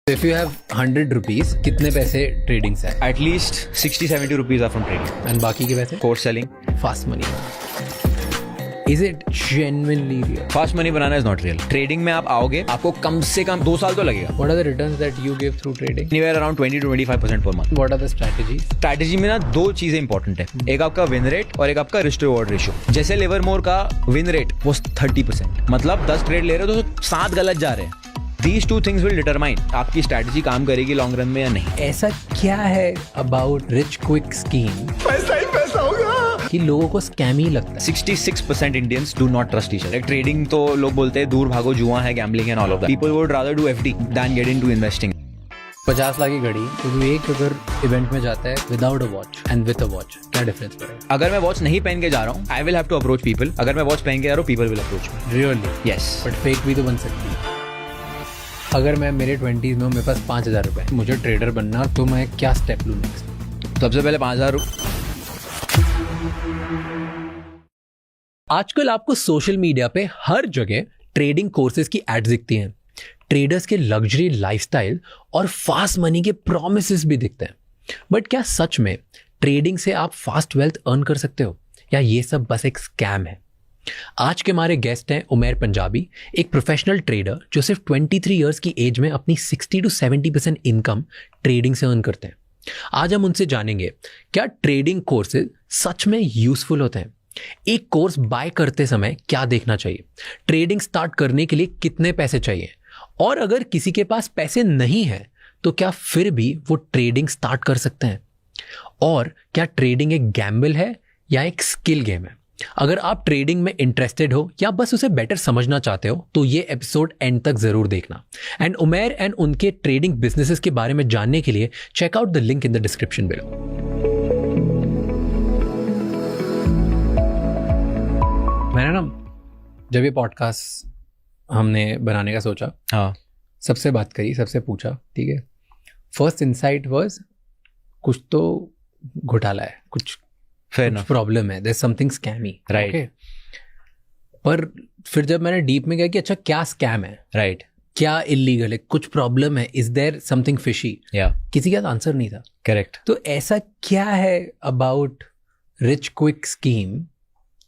If you have 100 rupees, कितने पैसे trading से है? At least 60-70 rupees are from trading. And बाकी के पैसे? Course selling. Fast money. Is it genuinely real? Fast money banana is not real. Trading में आप आओगे, आपको कम से कम 2 साल तो लगेगा. What are the returns that you give through trading? Anywhere around 20-25% per month. What are the strategies? Strategy में ना 2 चीजें इंपॉर्टेंट है. एक आपका विन रेट और एक आपका रिस्क रिवॉर्ड रेशियो. जैसे लिवरमोर का विन रेट वो 30%. मतलब 10 ट्रेड ले रहे हो तो 7 गलत जा रहे हैं. These 2 things will determine आपकी स्ट्रैटेजी काम करेगी लॉन्ग रन में या नहीं. ऐसा क्या है about rich quick scheme? पैसा ही पैसा होगा कि लोगों को स्कैम ही लगता है. 66% Indians do not trust each other. Trading तो लोग बोलते हैं दूर भागो, जुआ है, gambling and all of that. People would rather do FD than get into investing. 50 lakh की घड़ी तो तू एक अगर इवेंट में जाता है without a watch and with a watch, क्या डिफरेंस पड़ेगा? अगर मैं वॉच नहीं पहन के जा रहा हूँ, I will have to approach people. अगर मैं वॉच पहन के जा रहा हूँ, people will approach me. Really? Yes. But fake भी तो बन सकती है. अगर मैं मेरे 20s में हूँ, मेरे पास 5,000 रुपए, मुझे ट्रेडर बनना, तो मैं क्या स्टेप लूँ नेक्स्ट? सबसे पहले 5,000. आजकल आपको सोशल मीडिया पे हर जगह ट्रेडिंग कोर्सेज की एड्स दिखती हैं. ट्रेडर्स के लग्जरी लाइफस्टाइल और फास्ट मनी के प्रॉमिसेस भी दिखते हैं. बट क्या सच में ट्रेडिंग से आप फास्ट वेल्थ अर्न कर सकते हो, या ये सब बस एक स्कैम है? आज के हमारे गेस्ट हैं उमैर पंजाबी, एक प्रोफेशनल ट्रेडर जो सिर्फ 23 इयर्स की एज में अपनी 60-70% इनकम ट्रेडिंग से अर्न करते हैं. आज हम उनसे जानेंगे क्या ट्रेडिंग कोर्सेज सच में यूजफुल होते हैं, एक कोर्स बाय करते समय क्या देखना चाहिए, ट्रेडिंग स्टार्ट करने के लिए कितने पैसे चाहिए, और अगर किसी के पास पैसे नहीं है तो क्या फिर भी वो ट्रेडिंग स्टार्ट कर सकते हैं, और क्या ट्रेडिंग एक गैम्बल है या एक स्किल गेम है. अगर आप ट्रेडिंग में इंटरेस्टेड हो या बस उसे बेटर समझना चाहते हो तो ये एपिसोड एंड तक जरूर देखना. एंड उमैर एंड उनके ट्रेडिंग बिजनेसेस के बारे में जानने के लिए check out the link in the description below. मैंने ना जब ये पॉडकास्ट हमने बनाने का सोचा, हाँ, सबसे बात करी, सबसे पूछा, ठीक है, फर्स्ट इंसाइट वाज कुछ तो घोटाला है, कुछ प्रॉब्लम है, there's something scammy, right? Okay? पर फिर जब मैंने डीप में गया कि अच्छा क्या स्कैम है, राइट, क्या इलीगल है, कुछ प्रॉब्लम है, इज देयर समथिंग फिशी, या किसी का आंसर नहीं था. करेक्ट. तो ऐसा क्या है अबाउट रिच क्विक स्कीम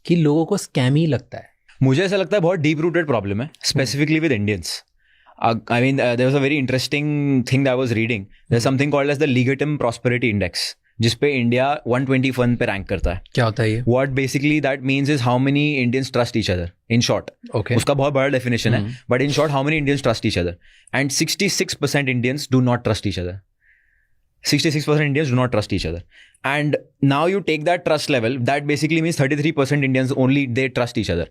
कि लोगों को स्कैम ही लगता है? मुझे ऐसा लगता है बहुत डीप रूटेड प्रॉब्लम है, specifically with Indians. I mean, there was a very interesting thing that I was reading. There's something called as the Legatum Prosperity Index, जिसपे इंडिया 121 पे रैंक करता है. क्या होता है ये? What basically that means is how many Indians trust each other. In short, okay. उसका बहुत बड़ा definition है. But in short, how many Indians trust each other? And 66% Indians do not trust each other. 66% Indians do not trust each other. And now you take that trust level, that basically means 33% Indians only they trust each other.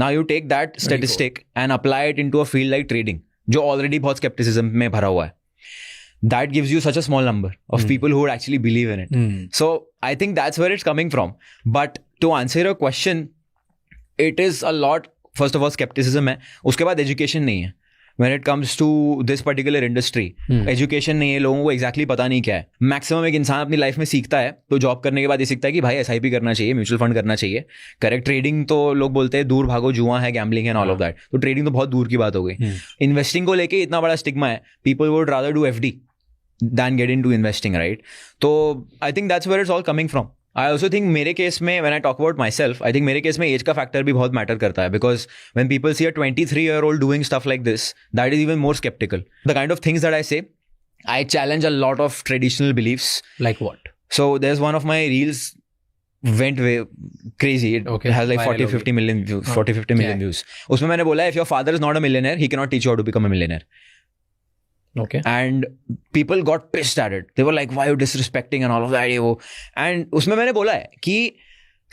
Now you take that statistic and apply it into a field like trading, जो already बहुत skepticism में भरा हुआ है. That gives you such a small number of people who would actually believe in it. So I think that's where it's coming from. But to answer your question, it is a lot, first of all, skepticism है. उसके बाद education नहीं है. When it comes to this particular industry, education नहीं है, लोगों को exactly पता नहीं क्या है. Maximum एक इंसान अपनी लाइफ में सीखता है तो जॉब करने के बाद ये सीखता है कि भाई SIP करना चाहिए, म्यूचुअल फंड करना चाहिए. करेक्ट. ट्रेडिंग तो लोग बोलते हैं दूर भागो, जुआ है, गैम्बलिंग है, ऑल ऑफ दैट. तो ट्रेडिंग तो बहुत दूर की बात हो गई. इन्वेस्टिंग को लेके इतना बड़ा स्टिग्मा है, people would rather do FD than get into investing, right? So I think that's where it's all coming from. I also think मेरे केस में, when I talk about myself, I think मेरे case में as का factor भी बहुत matter करता है, because when people see a 23-year-old doing stuff like this, that is even more skeptical. The kind of things that I say, I challenge a lot of traditional beliefs. Like what? So there's one of my reels went way crazy. It has like 40-50 million views. 40-50 million views. उसमें मैंने बोला, if your father is not a millionaire, he cannot teach you how to become a millionaire. Okay. And people got pissed at it. They were like, why are you disrespecting and all of that? And उसमें मैंने बोला है कि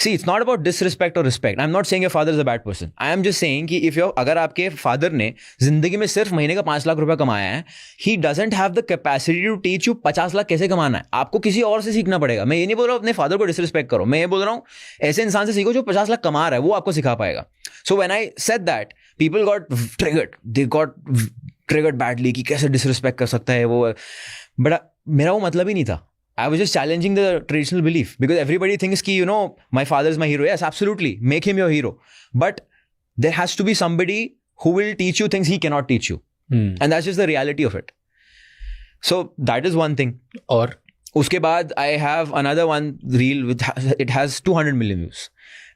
see, it's not about disrespect or respect. I'm not saying your father is a bad person. I am just saying कि अगर आपके father ने जिंदगी में सिर्फ महीने का 5 लाख रुपया कमाया है, he doesn't have the capacity to teach you 50 lakh कैसे कमाना है. आपको किसी और से सीखना पड़ेगा. मैं ये नहीं बोल रहा हूँ अपने फादर को डिसरिस्पेक्ट करो. मैं ये बोल रहा हूँ ऐसे इंसान से सीखो जो 50 लाख कमा रहा है, वो आपको सिखा पाएगा. So when I said that, people got triggered. They got triggered badly कि कैसे डिसरिस्पेक्ट कर सकता है वो. बट मेरा वो मतलब ही नहीं था. I was just challenging the traditional belief, because everybody thinks कि, you know, my father is my hero. Yes, absolutely. Make him your hero. But there has to be somebody who will teach you things he cannot teach you. And that's just the reality of it. So that is one thing. और उसके बाद I have another one reel with it has 200 million views.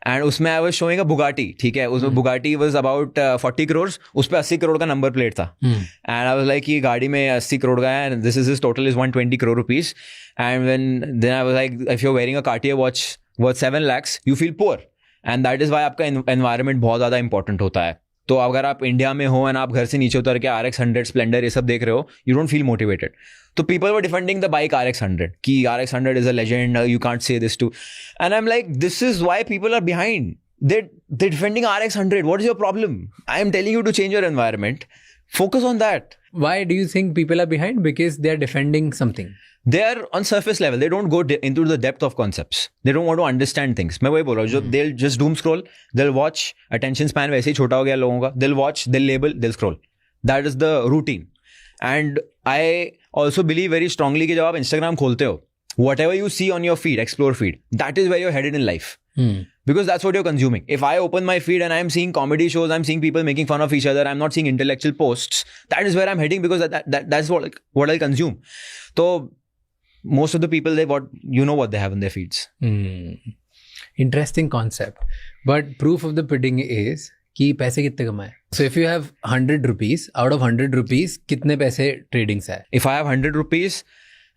And उसमें I was showing a Bugatti, ठीक है, उसमें Bugatti was about 40 crore, उस पर 80 करोड़ का नंबर प्लेट था. एंड आई वाज लाइक ये गाड़ी में 80 करोड़ का है, and this is total is 120 crore rupees. And then I was like if you are wearing a Cartier watch worth 7 lakhs you feel poor. And that is why आपका environment बहुत ज़्यादा important होता है. तो अगर आप इंडिया में हो एंड आप घर से नीचे उतर के RX 100 स्प्लेंडर ये सब देख रहे हो, यू डोंट फील मोटिवेटेड. तो people were defending the bike RX 100 कि RX 100 is a legend, you can't say this to. And I am like this is why people are behind. They're defending RX 100. What is your problem? I am telling you to change your environment. Focus on that. Why do you think people are behind? Because they are defending something. They are on surface level. They don't go into the depth of concepts. They don't want to understand things. मैं वही बोल रहा हूँ. They'll just doom scroll. They'll watch. Attention span वैसे ही छोटा हो गया लोगों का. They'll watch. They'll label. They'll scroll. That is the routine. And I also believe very strongly कि जब आप Instagram खोलते हो, whatever you see on your feed, explore feed, that is where you're headed in life. Because that's what you're consuming. If I open my feed and I'm seeing comedy shows, I'm seeing people making fun of each other, I'm not seeing intellectual posts, that is where I'm heading, because that's what I'll consume. So most of the people, what they have in their feeds. Interesting concept. But proof of the pudding is कि पैसे कितने कमाए. So if you have 100 rupees, out of 100 rupees कितने पैसे trading से आए? If I have 100 rupees,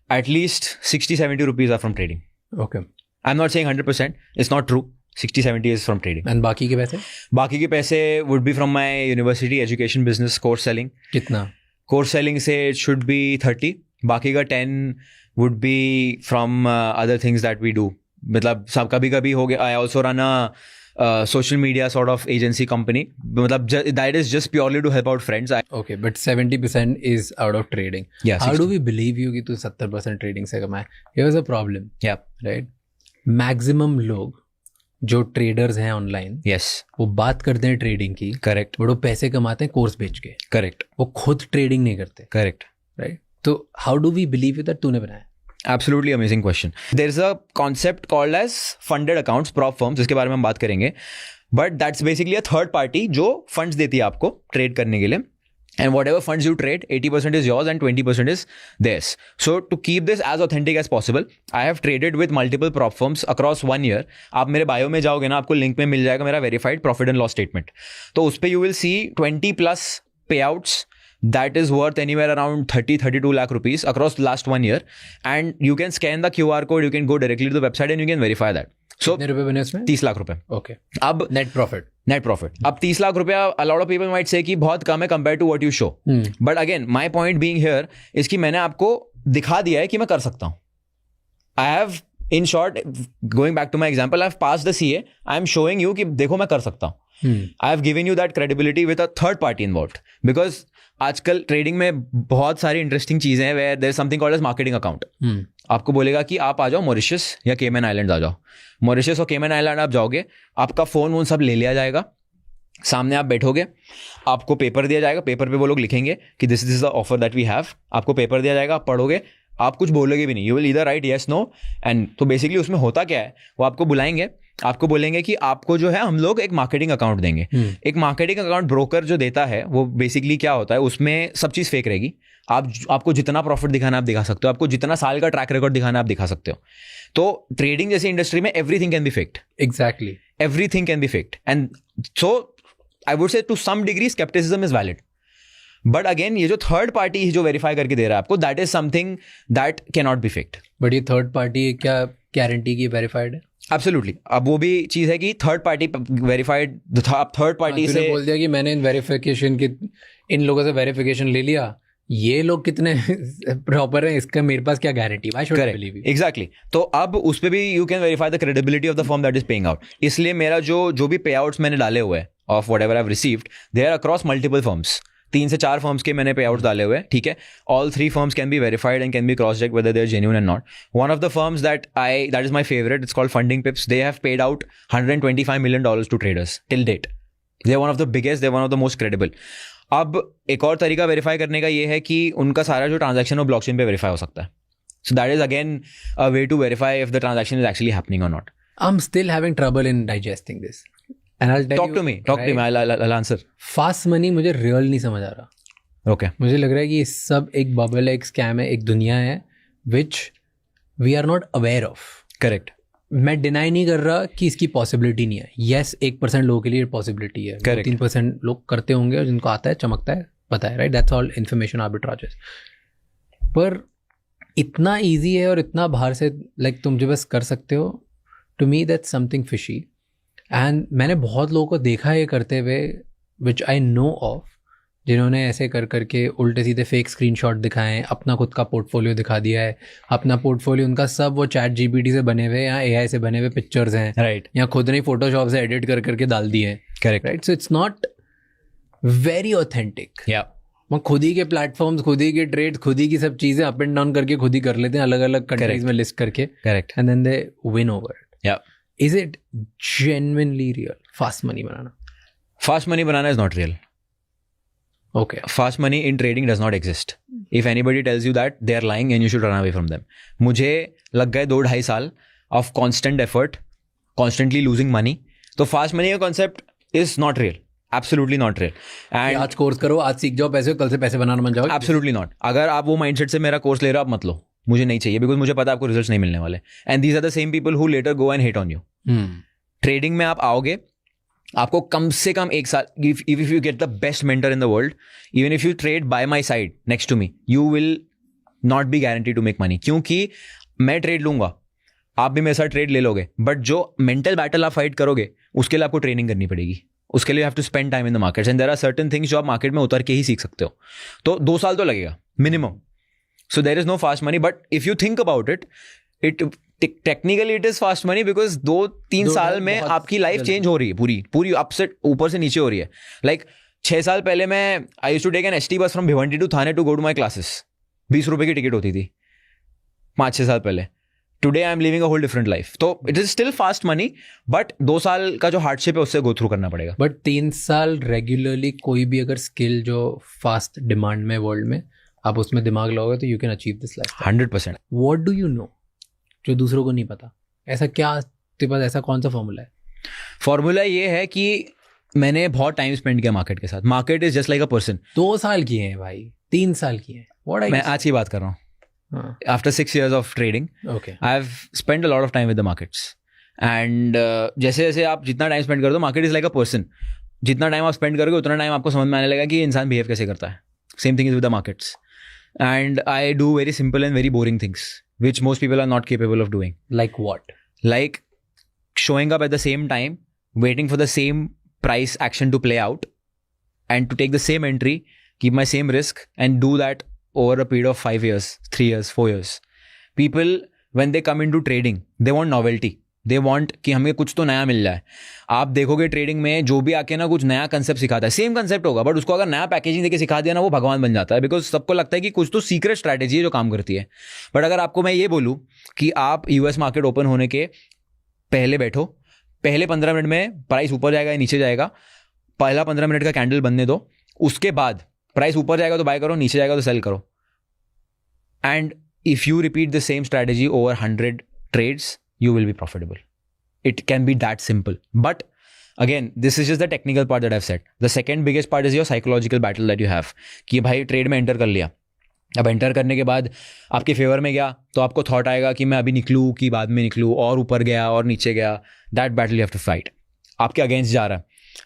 at least 60-70 rupees are from trading. Okay. I'm not saying 100%. It's not true. 60-70 is from trading. And बाकी के पैसे? बाकी के पैसे would be from my university education business course selling. कितना? Course selling से it should be 30. बाकी का 10 would be from other things that we do. मतलब सब कभी हो गया. I also run a social media sort of agency company. मतलब that is just purely to help out friends. Okay, but 70% is out of trading. Yeah. How do we believe you कि तू 70% trading से कमाए? Here's a problem. Yeah. Right? Maximum लोग जो traders हैं online, yes, वो बात करते हैं ट्रेडिंग की, करेक्ट, बट वो पैसे कमाते हैं कोर्स बेच के, करेक्ट, वो खुद ट्रेडिंग नहीं करते, करेक्ट, राइट? तो how do we believe you that तूने बनाया? Absolutely amazing question. There is a concept called as funded accounts, prop firms, जिसके बारे में हम बात करेंगे. But that's basically a third party जो funds देती है आपको ट्रेड करने के लिए. And whatever funds you trade, 80% is yours and 20% is theirs. So to keep this as authentic as possible, I have traded with multiple prop firms across 1 year. आप मेरे bio में जाओगे ना, आपको लिंक में मिल जाएगा मेरा verified profit and loss statement. तो उस पे you will see 20+ payouts that is worth anywhere around 30-32 lakh rupees across last 1 year. And you can scan the QR code, you can go directly to the website and you can verify that. So कितने रुपए बने उसमें? 30 लाख रुपए. Okay. अब net profit. अब 30 लाख रुपया, a lot of people might say कि बहुत कम है compared to what you show. But again, my point being here is कि मैंने आपको दिखा दिया है कि मैं कर सकता हूँ. I have, in short, going back to my example, I have passed the CA. I am showing you कि देखो मैं कर सकता हूँ. I have given you that credibility with a third party involved. Because आजकल ट्रेडिंग में बहुत सारी इंटरेस्टिंग चीजें हैं where there is something called as marketing account. आपको बोलेगा कि आप आ जाओ मॉरिशस या केमन आइलैंड आ जाओ. मॉरिशस और केमन आइलैंड आप जाओगे, आपका फोन वोन सब ले लिया जाएगा, सामने आप बैठोगे, आपको पेपर दिया जाएगा, पेपर पे वो लोग लिखेंगे कि this is the offer that we have. आपको पेपर दिया जाएगा, आप पढ़ोगे, आप कुछ बोलोगे भी नहीं, you will either write yes no. And तो बेसिकली उसमें होता क्या है, वो आपको बुलाएंगे, आपको बोलेंगे कि आपको जो है हम लोग एक मार्केटिंग अकाउंट देंगे. एक मार्केटिंग अकाउंट ब्रोकर जो देता है वो बेसिकली क्या होता है, उसमें सब चीज़ फेक रहेगी. आपको जितना प्रॉफिट दिखाना आप दिखा सकते हो, आपको जितना साल का ट्रैक रिकॉर्ड दिखाना आप दिखा सकते हो. तो ट्रेडिंग जैसी इंडस्ट्री में everything can be faked. Exactly, everything can be faked. And so I would say to some degree scepticism is valid. But again ये जो थर्ड पार्टी जो वेरीफाई करके दे रहा है आपको, that is something that can not be faked. But ये third party क्या guarantee की वेरीफाइड है? एब्सोल्युटली. अब वो भी चीज़ है कि थर्ड पार्टी वेरीफाइड, आप थर्ड पार्टी से बोल दिया कि मैंने इन लोगों से वेरिफिकेशन ले लिया, ये लोग कितने प्रॉपर हैं, इसका मेरे पास क्या guarantee? Why should I believe you? Exactly. तो अब उस पे भी you can verify the credibility of the firm that is paying out. इसलिए मेरा जो भी पे आउट्स मैंने डाले हुए हैं of whatever I have received, they are across multiple firms. 3 से 4 फर्म्स के मैंने पे आउट्स डाले हुए हैं, ठीक है. All 3 firms can be verified and can be cross check whether they are genuine and not. One of the firms that is my favourite, it's called funding pips. They have paid out $125 million to traders till date. They are one of the biggest, they are one of the most credible. अब एक और तरीका verify करने का ये है कि उनका सारा जो ट्रांजैक्शन वो ब्लॉकचेन पे वेरीफाई हो सकता है. So that is again a way to verify if the transaction is actually happening और not. I am still having trouble in digesting this and I will tell you. Talk to me, I'll answer. Fast money मुझे real नहीं समझ आ रहा. Okay. मुझे लग रहा है कि ये सब एक बबल है, एक स्कैम है, एक दुनिया है which we are not aware of. Correct. मैं डिनाई नहीं कर रहा कि इसकी पॉसिबिलिटी नहीं है. येस, 1% लोगों के लिए पॉसिबिलिटी है, 3% लोग करते होंगे और जिनको आता है, चमकता है, पता है, right. That's all information arbitrages. पर इतना ईजी है और इतना बाहर से लाइक तुम जो बस कर सकते हो. To me that's something fishy. And मैंने बहुत लोगों को देखा है करते हुए विच आई नो ऑफ, जिन्होंने ऐसे कर करके उल्टे सीधे फेक स्क्रीनशॉट दिखाए हैं, अपना खुद का पोर्टफोलियो दिखा दिया है. अपना पोर्टफोलियो उनका सब वो चैट जीपीटी से बने हुए या एआई से बने हुए पिक्चर्स हैं, राइट, या खुद ने फोटोशॉप से एडिट कर करके डाल दिए हैं. Correct, right. So it's not very authentic. या वो खुद ही के प्लेटफॉर्म्स, खुद ही के ट्रेड, खुद ही की सब चीज़ें अप एंड डाउन करके खुद ही कर लेते हैं, अलग अलग कंट्रीज में लिस्ट करके. Correct. And then they win over it. या is it genuinely real fast money बनाना? फास्ट मनी बनाना is not real. Okay. Fast money in trading does not exist. If anybody tells you that, they are lying and you should run away from them. मुझे लग गए 2-2.5 साल of constant effort, constantly losing money. तो fast money का concept is not real. Absolutely not real. And आज course करो, आज सीख जाओ, पैसे कल से पैसे बनाना बन जाओगे. absolutely not. अगर आप वो mindset से मेरा कोर्स ले रहे हो, आप मत लो. मुझे नहीं चाहिए, because मुझे पता है आपको रिजल्ट्स नहीं मिलने वाले. And these are the same people who later go and hate on you. Trading में आप आओगे, आपको कम से कम 1 साल, if you get the best mentor in the world, even if you trade by my side next to me, you will not be guaranteed to make money. क्योंकि मैं trade लूंगा, आप भी मेरे साथ ट्रेड ले लोगे, बट जो मेंटल बैटल आप फाइट करोगे उसके लिए आपको ट्रेनिंग करनी पड़ेगी. उसके लिए have to spend time in the market and there are certain things जो आप मार्केट में उतर के ही सीख सकते हो. तो 2 साल तो लगेगा minimum. So there is no fast money, but if you think about it technically it is fast money, because 2-3 साल में आपकी लाइफ चेंज हो रही है, पूरी अपसेट ऊपर से नीचे हो रही है. लाइक 6 साल पहले मैं I used to take an ST bus from Bhiwandi to Thane to go to my classes. 20 रुपए की टिकट होती थी 5-6 साल पहले. Today I am living a whole different life. तो it is still fast money, but 2 साल का जो हार्डशिप है उससे गो थ्रू करना पड़ेगा. बट 3 साल रेगुलरली कोई भी अगर स्किल जो फास्ट डिमांड में वर्ल्ड में आप उसमें दिमाग लगाओगे तो you can achieve this life. 100%. What do you know जो दूसरों को नहीं पता? ऐसा क्या तेरे पास, ऐसा कौन सा फॉर्मूला है? फॉर्मूला ये है कि मैंने बहुत टाइम स्पेंड किया मार्केट के साथ. Market is just like a person. 2 साल किए हैं भाई, 3 साल किए हैं. मैं आज की बात कर रहा हूँ. After 6 years of trading, okay, I've spent a lot of time with the markets. And जैसे जैसे आप जितना टाइम स्पेंड कर दो, market is like a person. जितना टाइम आप स्पेंड करोगे उतना टाइम आपको समझ में आने लगेगा कि इंसान बिहेव कैसे करता है. Same thing is with the markets. And I do very simple and very boring things which most people are not capable of doing. Like what? Like showing up at the same time, waiting for the same price action to play out, and to take the same entry, keep my same risk, and do that over a period of 5 years, 3 years, 4 years. People, when they come into trading, they want novelty. They want कि हमें कुछ तो नया मिल जाए. आप देखोगे trading में जो भी आके ना कुछ नया कंसेप्ट सिखाता है, सेम कंसेप्ट होगा, बट उसको अगर नया पैकेजिंग देके सिखा दिया ना, वो भगवान बन जाता है. बिकॉज सबको लगता है कि कुछ तो सीक्रेट स्ट्रैटेजी है जो काम करती है. बट अगर आपको मैं ये बोलूँ कि आप यूएस मार्केट ओपन होने के पहले बैठो, पहले 15 मिनट में प्राइस ऊपर जाएगा या नीचे जाएगा, पहला 15 मिनट का कैंडल बनने दो, उसके बाद प्राइस ऊपर जाएगा तो बाय करो, नीचे जाएगा तो सेल करो. And if you repeat the same strategy over 100 trades, you will be profitable. It can be that simple. But again, this is just the technical part that I've said. The second biggest part is your psychological battle that you have. कि भाई trade में enter कर लिया, अब enter करने के बाद आपके फेवर में गया तो आपको थॉट आएगा कि मैं अभी निकलूँ कि बाद में निकलूँ, और ऊपर गया और नीचे गया. That battle you have to fight. आपके अगेंस्ट जा रहा है,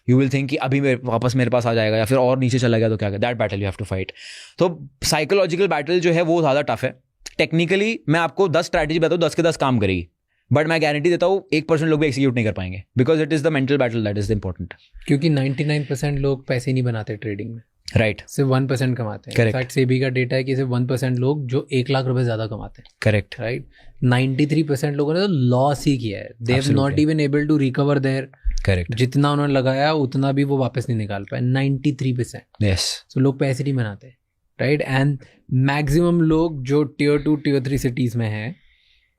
यू विल थिंक कि अभी वापस मेरे पास आ जाएगा, या फिर और नीचे चला गया तो क्या. That battle you have to fight. तो साइकोलॉजिकल बैटल जो है वो ज़्यादा टफ है. टेक्निकली मैं आपको 10 स्ट्रैटेजी बताऊँ, 10 के 10 काम करेगी, बट मैं गारंटी देता हूँ 1% लोग भी एक्सिक्यूट नहीं कर पाएंगे, because it is the mental battle that is important. क्योंकि 99% लोग पैसे नहीं बनाते ट्रेडिंग में, राइट. सिर्फ 1% कमाते हैं. इनफैक्ट सेबी का डेटा है कि सिर्फ 1% लोग जो 1 लाख रुपए ज्यादा कमाते हैं. करेक्ट. राइट. 93% लोगों ने तो लॉस ही किया है. They have not even able to recover there. Correct. जितना उन्होंने लगाया उतना भी वो वापस नहीं निकाल पाए. 93%. यस. सो लोग पैसे नहीं बनाते. राइट. एंड मैक्सिमम लोग जो Tier 2 Tier 3 सिटीज में हैं,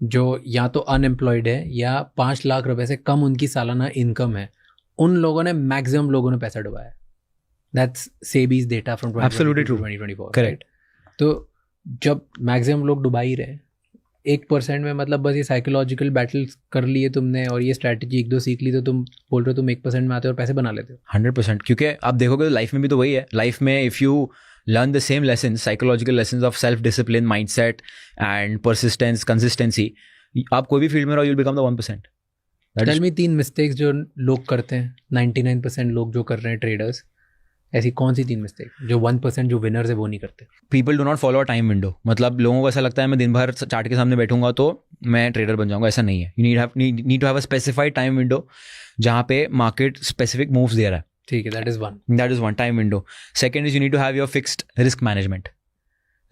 जो या तो अनएम्प्लॉयड है या 5 लाख रुपए से कम उनकी सालाना इनकम है, उन लोगों ने मैक्सिमम लोगों ने पैसा डुबाया. That's SEBI's data from 2024. Correct. तो जब मैक्सिमम लोग डुबा ही रहे, 1% में मतलब बस ये साइकोलॉजिकल बैटल कर लिए तुमने और ये स्ट्रैटेजी 1-2 सीख ली, तो तुम बोल रहे हो तुम 1% में आते हो और पैसे बना लेते हो. 100%. क्योंकि आप देखोगे लाइफ में भी तो वही है. लाइफ में if you learn the same lessons, psychological lessons of self-discipline, mindset and persistence, consistency, आप कोई भी फील्ड में रहो, you'll become the 1%. Tell me 3 mistakes जो लोग करते हैं, 99% लोग जो कर रहे हैं ट्रेडर्स, ऐसी कौन सी 3 मिस्टेक जो 1% जो विनर्स है वो नहीं करते? People do not follow a time window. मतलब लोगों को ऐसा लगता है मैं दिन भर चार्ट के सामने बैठूंगा तो मैं ट्रेडर बन जाऊंगा. ऐसा नहीं है. You need to have a specified time window जहाँ पे मार्केट स्पेसिफिक मूव्स दे रहा है. ठीक है, that is one time window. Second is you need to have your fixed risk management.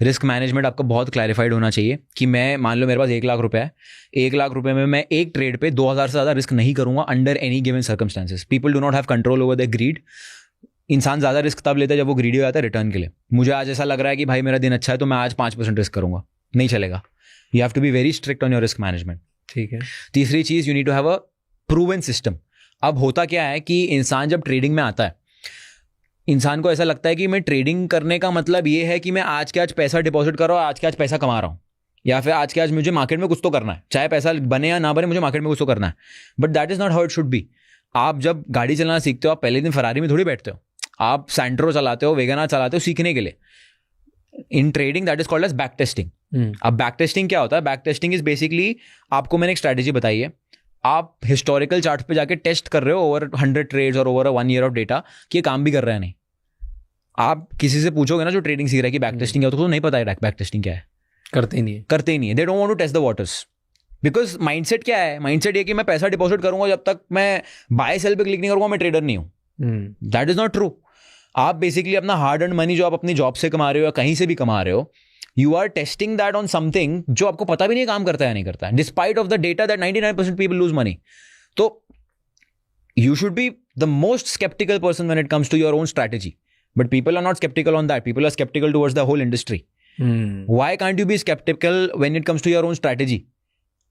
Risk management आपका बहुत क्लैरिफाइड होना चाहिए कि मैं मान लो मेरे पास 1 लाख रुपए है, 1 लाख रुपए में मैं एक ट्रेड पे 2000 से ज़्यादा रिस्क नहीं करूंगा under any given circumstances. People do not have control over the greed. इंसान ज़्यादा रिस्क तब लेता है जब वो ग्रीडी हो जाता है रिटर्न के लिए. मुझे आज ऐसा लग रहा है कि भाई मेरा दिन अच्छा है तो मैं आज 5% रिस्क करूंगा, नहीं चलेगा. You have to be very strict on your risk management. ठीक है. तीसरी चीज़, you need to have a proven system. अब होता क्या है कि इंसान जब ट्रेडिंग में आता है, इंसान को ऐसा लगता है कि मैं ट्रेडिंग करने का मतलब ये है कि मैं आज के आज पैसा डिपॉजिट कर रहा हूँ, आज के आज पैसा कमा रहा हूँ, या फिर आज के आज मुझे मार्केट में कुछ तो करना है, चाहे पैसा बने या ना बने मुझे मार्केट में कुछ तो करना है. But that is not how it should be. आप जब गाड़ी चलाना सीखते हो, आप पहले दिन फरारी में थोड़ी बैठते हो, आप सैंट्रो चलाते हो, वेगनार चलाते हो सीखने के लिए. In trading that is called as back testing. अब बैक टेस्टिंग क्या होता है? बैक टेस्टिंग इज बेसिकली, आपको मैंने एक स्ट्रैटेजी बताई है, आप हिस्टोरिकल चार्ट पे जाके टेस्ट कर रहे हो ओवर 100 ट्रेड्स और ओवर 1 ईयर ऑफ डेटा कि ये काम भी कर रहा है नहीं. आप किसी से पूछोगे ना जो ट्रेडिंग सीख रहा है कि बैक टेस्टिंग क्या होता है, तो नहीं पता है बैक टेस्टिंग क्या है. करते ही नहीं है. They don't want to test the waters because mindset क्या है? माइंडसेट ये कि मैं पैसा डिपॉजिट करूंगा, जब तक मैं बाय सेल पे क्लिक नहीं करूंगा मैं ट्रेडर नहीं हूं. That is not true. आप बेसिकली अपना हार्ड अर्न मनी जो आप अपनी जॉब से कमा रहे हो या कहीं से भी कमा रहे हो, you are testing that on something जो आपको पता भी नहीं काम करता है या नहीं करता है, despite of the data that 99% people lose money. तो you should be the most sceptical person when it comes to your own strategy. But people are not skeptical on that. People are skeptical towards the whole industry. Why can't you be skeptical when it comes to your own strategy?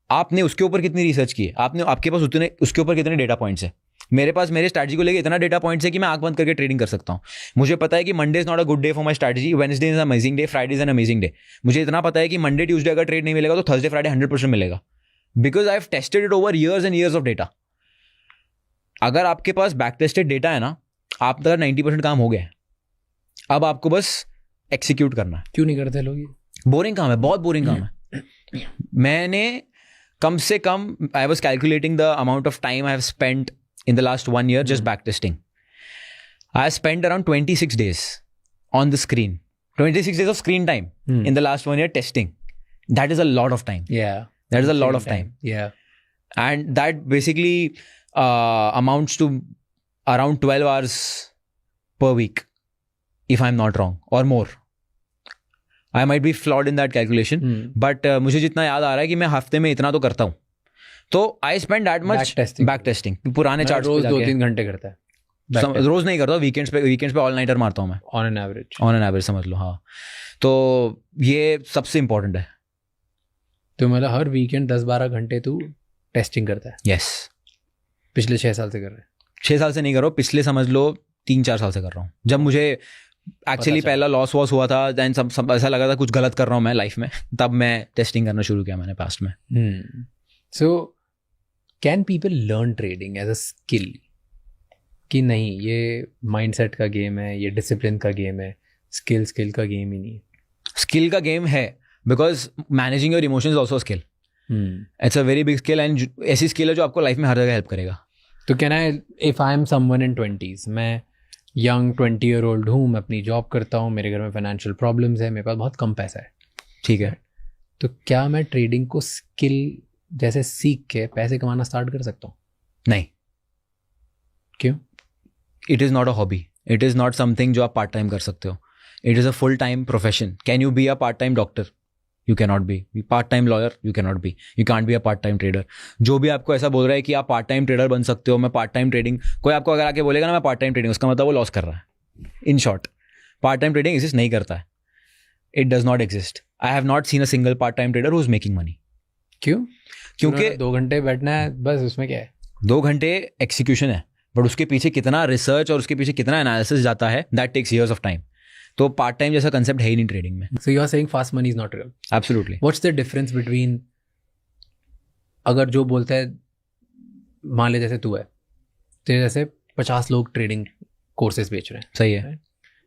आपने उसके ऊपर कितनी research की है? आपके पास उसके ऊपर कितने डेटा पॉइंट्स है? मेरे पास मेरे स्ट्रैटेजी को लेकर इतना डेटा पॉइंट्स है कि मैं आंख बंद करके ट्रेडिंग कर सकता हूँ. मुझे पता है कि Monday is not a good day for my strategy, Wednesday is amazing day, Friday is an amazing day. मुझे इतना पता है कि मंडे ट्यूसडे अगर ट्रेड नहीं मिलेगा तो थर्सडे फ्राइडे 100% मिलेगा. Because I have tested it over years and years of data. अगर आपके पास बैक टेस्टेड डेटा है ना, आप तक 90% काम हो गया है. अब आपको बस एक्सिक्यूट करना है. क्यों नहीं करते लोग ये? बोरिंग काम है, बहुत बोरिंग काम है. मैंने कम से कम, I was calculating the amount of time I have spent in the last 1 year just back testing. I spent around 26 days on the screen. 26 days of screen time in the last 1 year testing. That is a lot of time. Yeah. That is a lot of time. Yeah. And that basically amounts to around 12 hours per week, if I'm not wrong, or more. I might be flawed in that calculation, but मुझे जितना याद आ रहा है कि मैं हफ्ते में इतना तो करता हूँ. तो I spend that much back testing. पुराने चार्ट्स रोज 2-3 घंटे करता है. रोज नहीं करता, वीकेंड्स पे ऑल नाइटर मारता हूँ मैं. ऑन एन एवरेज समझ लो. हाँ, तो ये सबसे इंपॉर्टेंट है. तो मतलब हर वीकेंड 10-12 घंटे तू टेस्टिंग करता है? यस. पिछले 6 साल से कर रहे हैं? 6 साल से नहीं कर रहा हूँ, पिछले समझ लो 3-4 साल से कर रहा हूँ. जब मुझे एक्चुअली पहला लॉस वॉस हुआ था, दैन सब ऐसा लगा था कुछ गलत कर रहा हूँ मैं लाइफ में, तब मैं टेस्टिंग करना शुरू किया मैंने पास्ट में. So can people learn trading as a skill कि नहीं ये माइंडसेट का गेम है, ये डिसिप्लिन का गेम है, स्किल का गेम ही नहीं है? स्किल का गेम है, because managing your emotions also skill. It's a very big skill, and ऐसी स्किल है जो आपको लाइफ में हर जगह हेल्प करेगा. तो can I, if I am someone in 20s, मैं यंग 20-year-old हूँ, मैं अपनी जॉब करता हूँ, मेरे घर में फाइनेंशियल प्रॉब्लम्स है, मेरे पास बहुत कम पैसा है, ठीक है, तो क्या मैं ट्रेडिंग को स्किल जैसे सीख के पैसे कमाना स्टार्ट कर सकता हूँ? नहीं. क्यों? It is not a hobby. It is not something जो आप पार्ट टाइम कर सकते हो. It is a full time profession. Can you be a part time doctor? You can not be. Part time lawyer? You can not be. You can't be a part time trader. जो भी आपको ऐसा बोल रहा है कि आप part time trader बन सकते हो, मैं पार्ट टाइम ट्रेडिंग, कोई आपको अगर आके बोलेगा ना मैं पार्ट टाइम ट्रेडिंग, उसका मतलब वो लॉस कर रहा है. In short, part time trading exist नहीं करता है. It does not exist. I have not seen a single part time trader who is making money. क्यों? क्योंकि 2 घंटे बैठना है बस, उसमें क्या है? 2 घंटे एक्सिक्यूशन है, बट उसके पीछे कितना रिसर्च और उसके पीछे कितना एनालिसिस जाता है, that takes years of time. तो पार्ट टाइम जैसा कंसेप्ट है ही नहीं ट्रेडिंग में. So you are saying fast money is not real? Absolutely. What's the difference between, अगर जो बोलता है, मान ले जैसे तू है, तेरे जैसे 50 लोग ट्रेडिंग कोर्सेज बेच रहे हैं, सही है,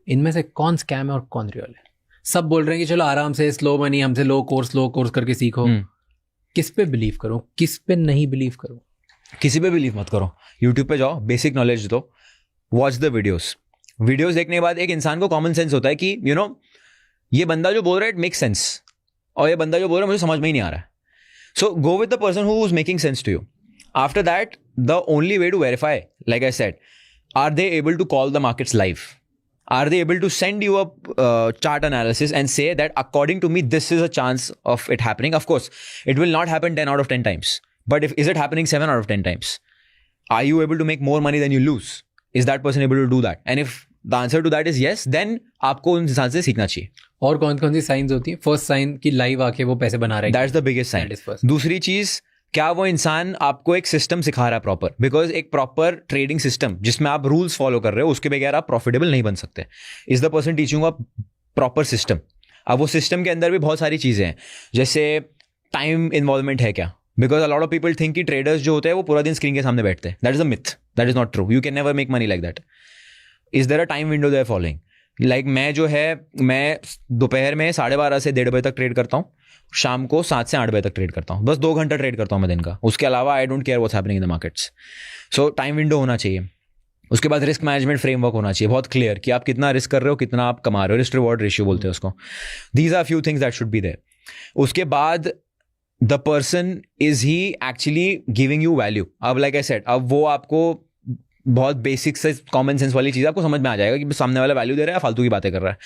इनमें से कौन स्कैम है और कौन रियल है? सब बोल रहे हैं कि चलो आराम से स्लो मनी, हमसे लो कोर्स करके सीखो। किस पे बिलीव करो, किस पे नहीं बिलीव करो? किसी पे बिलीव मत करो। यूट्यूब पे जाओ, बेसिक नॉलेज दो, वॉच द वीडियोस देखने के बाद एक इंसान को कॉमन सेंस होता है कि ये बंदा जो बोल रहा है इट मेक सेंस, और ये बंदा जो बोल रहा है मुझे समझ में ही नहीं आ रहा है। So go with the person who is making sense to you. After that, the only way to verify, like I said, are they able to call the markets live? Are they able to send you a chart analysis and say that according to me, this is a chance of it happening? Of course, it will not happen 10 out of 10 times. But is it happening 7 out of 10 times? Are you able to make more money than you lose? Is that person able to do that? And if the answer to that is yes, then आपको उन इंसान से सीखना चाहिए. और कौन कौन सी science होती हैं? फर्स्ट साइन कि लाइव आके वो पैसे बना रहे हैं. That's the biggest sign. दूसरी चीज, क्या वो इंसान आपको एक सिस्टम सिखा रहा है प्रॉपर? बिकॉज एक प्रॉपर ट्रेडिंग सिस्टम जिसमें आप रूल्स फॉलो कर रहे हो, उसके बगैर आप प्रॉफिटेबल नहीं बन सकते. Is the person teaching a proper system? अब वो सिस्टम के अंदर भी बहुत सारी चीजें हैं, जैसे टाइम इन्वॉल्वमेंट है क्या? Because a lot of people think कि ट्रेडर्स जो होते हैं वो पूरा दिन स्क्रीन के सामने बैठते हैं. That is a myth. That is not true. You can never make money like that. Is there a time window they are following? Like मैं दोपहर में 12:30 से 1:30 बजे तक ट्रेड करता हूँ, शाम को 7 से 8 बजे तक ट्रेड करता हूँ. बस 2 घंटा ट्रेड करता हूँ मैं दिन का. उसके अलावा I don't care what's happening in the markets. So time window होना चाहिए. उसके बाद रिस्क मैनेजमेंट फ्रेमवर्क होना चाहिए, बहुत क्लियर कि आप कितना रिस्क कर रहे हो, कितना आप कमा रहे हो. रिस्क रिवॉर्ड रेशियो बोलते हैं उसको. These are few things that should be there. उसके बाद the person is he actually giving you value. अब लाइक आई सेड, अब वो आपको बहुत बेसिक से कॉमन सेंस वाली चीज आपको समझ में आ जाएगा कि सामने वाला वैल्यू दे रहा है, फालतू की बातें कर रहा है.